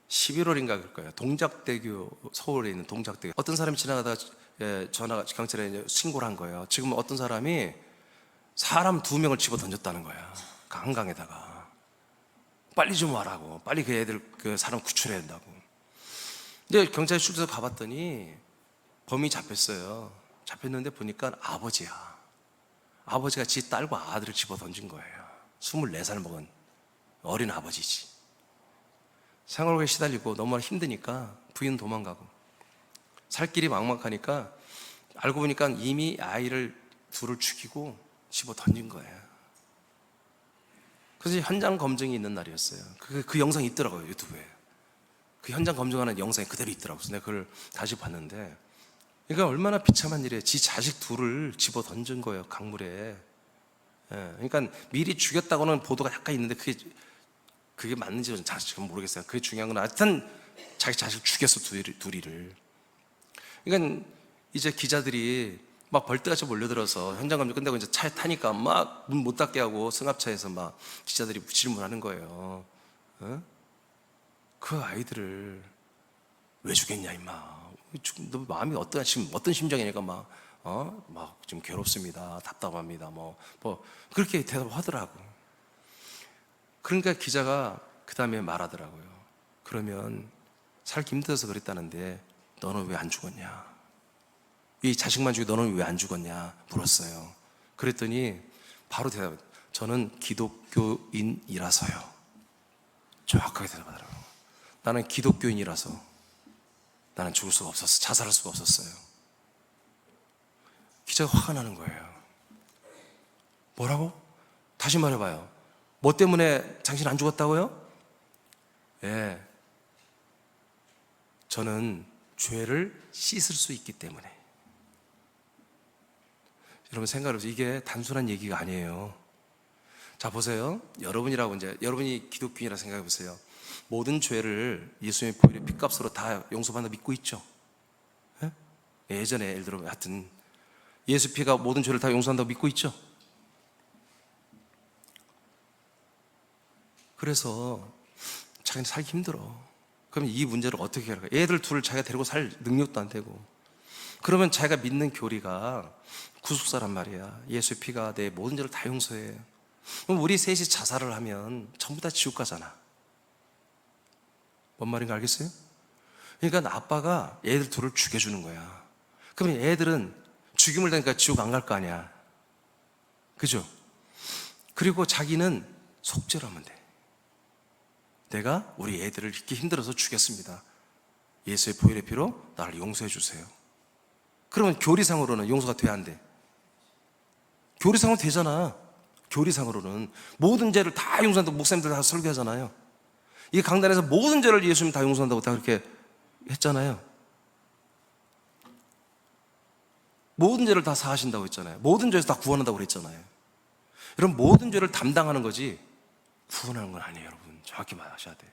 A: 11월인가 그럴 거예요. 동작대교, 서울에 있는 동작대교. 어떤 사람이 지나가다가 경찰에 신고를 한 거예요. 지금 어떤 사람이 사람 2명을 집어 던졌다는 거야. 그 한강에다가. 빨리 좀 와라고. 빨리 그 애들, 그 사람 구출해야 된다고. 근데 경찰이 출두해서 가봤더니 범인이 잡혔어요. 잡혔는데 보니까 아버지야. 아버지가 지 딸과 아들을 집어 던진 거예요. 24살 먹은 어린 아버지지. 생활고에 시달리고 너무 힘드니까 부인 도망가고 살 길이 막막하니까 알고 보니까 이미 아이를 둘을 죽이고 집어 던진 거예요. 그래서 현장 검증이 있는 날이었어요. 그 영상이 있더라고요, 유튜브에. 그 현장 검증하는 영상이 그대로 있더라고요. 그래서 내가 그걸 다시 봤는데 그러니까 얼마나 비참한 일이에요. 지 자식 둘을 집어 던진 거예요, 강물에. 그러니까 미리 죽였다고는 보도가 약간 있는데 그게 맞는지 지금 모르겠어요. 그게 중요한 건 하여튼 자기 자식 죽였어, 둘이를. 그러니까 이제 기자들이 막 벌떼같이 몰려들어서 현장 검증 끝내고 이제 차에 타니까 막 문 못 닫게 하고 승합차에서 막 기자들이 질문하는 거예요. 그 아이들을 왜 죽였냐 임마. 너 마음이 지금 어떤 심정이니까 막 좀 괴롭습니다, 답답합니다, 뭐 그렇게 대답하더라고. 그러니까 기자가 그 다음에 말하더라고요. 그러면 살기 힘들어서 그랬다는데 너는 왜 안 죽었냐? 이 자식만 죽이고 너는 왜 안 죽었냐? 물었어요. 그랬더니 바로 대답해. 저는 기독교인이라서요. 정확하게 대답하더라고요. 나는 기독교인이라서 나는 죽을 수가 없었어. 자살할 수가 없었어요. 기자가 화가 나는 거예요. 뭐라고? 다시 말해봐요. 뭐 때문에 당신 안 죽었다고요? 저는 죄를 씻을 수 있기 때문에. 여러분 생각해보세요. 이게 단순한 얘기가 아니에요. 자, 보세요. 여러분이 기독교인이라 생각해보세요. 모든 죄를 예수님의 보혈의 피값으로 다 용서받는다 믿고 있죠? 예전에 예를 들어 하여튼 예수 피가 모든 죄를 다 용서한다고 믿고 있죠? 그래서 자기는 살기 힘들어. 그럼 이 문제를 어떻게 할까? 애들 둘을 자기가 데리고 살 능력도 안 되고. 그러면 자기가 믿는 교리가 구속사란 말이야. 예수 피가 내 모든 죄를 다 용서해. 그럼 우리 셋이 자살을 하면 전부 다 지옥 가잖아. 뭔 말인가 알겠어요? 그러니까 아빠가 애들 둘을 죽여주는 거야. 그러면 애들은 죽임을 당하니까 지옥 안 갈 거 아니야. 그죠? 그리고 자기는 속죄를 하면 돼. 내가 우리 애들을 이렇게 힘들어서 죽였습니다. 예수의 보혈의 피로 나를 용서해 주세요. 그러면 교리상으로는 용서가 돼야 안 돼? 교리상으로 되잖아. 교리상으로는 모든 죄를 다 용서한다고 목사님들 다 설교하잖아요. 이 강단에서 모든 죄를 예수님 다 용서한다고 다 그렇게 했잖아요. 모든 죄를 다 사하신다고 했잖아요. 모든 죄에서 다 구원한다고 그랬잖아요. 여러분, 모든 죄를 담당하는 거지 구원하는 건 아니에요. 여러분, 정확히 말하셔야 돼요.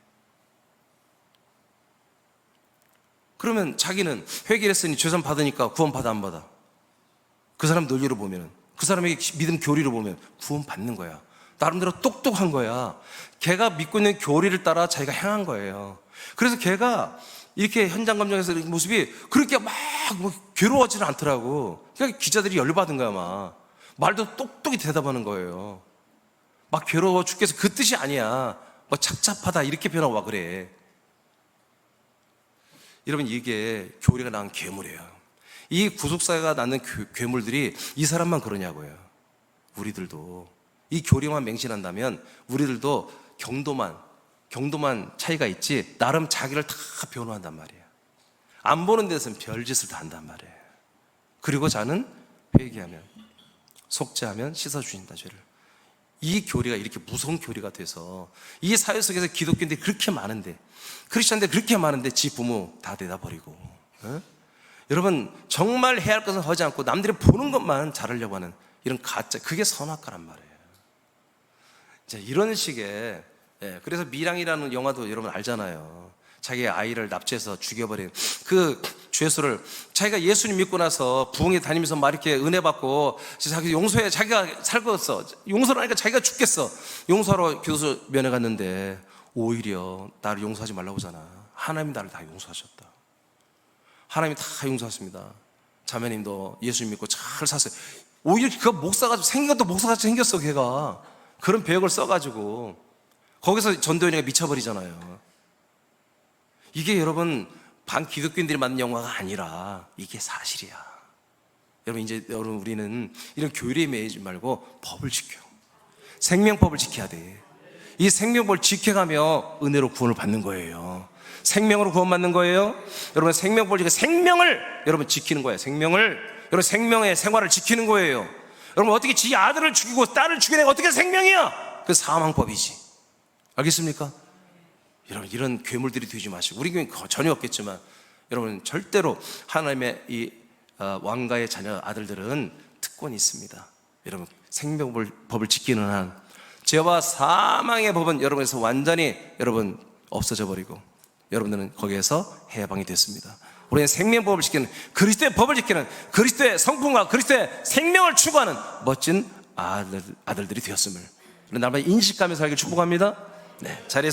A: 그러면 자기는 회개를 했으니 죄산 받으니까 구원 받아 안 받아? 그 사람 논리로 보면, 그 사람의 믿음 교리로 보면 구원 받는 거야. 나름대로 똑똑한 거야. 걔가 믿고 있는 교리를 따라 자기가 행한 거예요. 그래서 걔가 이렇게 현장 감정에서 이렇게 모습이 그렇게 막 괴로워하지는 않더라고. 그러니까 기자들이 열받은 거야, 막. 말도 똑똑히 대답하는 거예요. 막 괴로워 죽겠어. 그 뜻이 아니야. 뭐 착잡하다 이렇게 변하고 와 그래. 여러분, 이게 교리가 낳은 괴물이에요. 이 구속사가 낳는 괴물들이 이 사람만 그러냐고요. 우리들도 이 교리만 맹신한다면 우리들도 경도만 차이가 있지 나름 자기를 다 변호한단 말이에요. 안 보는 데서는 별짓을 다 한단 말이에요. 그리고 자는 회개하면 속죄하면 씻어주신다 죄를. 이 교리가 이렇게 무서운 교리가 돼서 이 사회 속에서 기독교인들이 그렇게 많은데, 크리스천들이 그렇게 많은데 지 부모 다 내다 버리고, 여러분 정말 해야 할 것은 하지 않고 남들이 보는 것만 잘하려고 하는 이런 가짜, 그게 선악과란 말이에요. 자, 이런 식의, 그래서 미량이라는 영화도 여러분 알잖아요. 자기 아이를 납치해서 죽여버린 그 죄수를 자기가 예수님 믿고 나서 부흥회 다니면서 막 이렇게 은혜 받고 자기 용서해, 자기가 살겠어, 용서를 하니까 자기가 죽겠어, 용서하러 교수 면회 갔는데 오히려 나를 용서하지 말라고 하잖아. 하나님이 나를 다 용서하셨다. 하나님이 다 용서하십니다. 자매님도 예수님 믿고 잘 사세요. 오히려 그 목사가 생긴 것도 목사같이 생겼어. 걔가 그런 배역을 써가지고 거기서 전도연이가 미쳐버리잖아요. 이게 여러분 반기독교인들이 만든 영화가 아니라 이게 사실이야. 여러분 우리는 이런 교리에 매이지 말고 법을 지켜, 생명법을 지켜야 돼. 이 생명법을 지켜가며 은혜로 구원을 받는 거예요. 생명으로 구원받는 거예요. 여러분 생명법을 지켜 생명을 여러분 지키는 거예요. 여러분 생명의 생활을 지키는 거예요. 여러분 어떻게 지 아들을 죽이고 딸을 죽이는 게 어떻게 생명이야? 그 사망법이지. 알겠습니까? 여러분 이런 괴물들이 되지 마시고, 우리 교회는 전혀 없겠지만 여러분 절대로 하나님의 이 왕가의 자녀 아들들은 특권이 있습니다. 여러분 생명법을 지키는 한 죄와 사망의 법은 여러분에서 완전히 여러분 없어져 버리고 여러분들은 거기에서 해방이 됐습니다. 우리는 생명법을 지키는, 그리스도의 법을 지키는, 그리스도의 성품과 그리스도의 생명을 추구하는 멋진 아들들이 되었음을 날마다 인식하며 살길 축복합니다. 네, 자리에서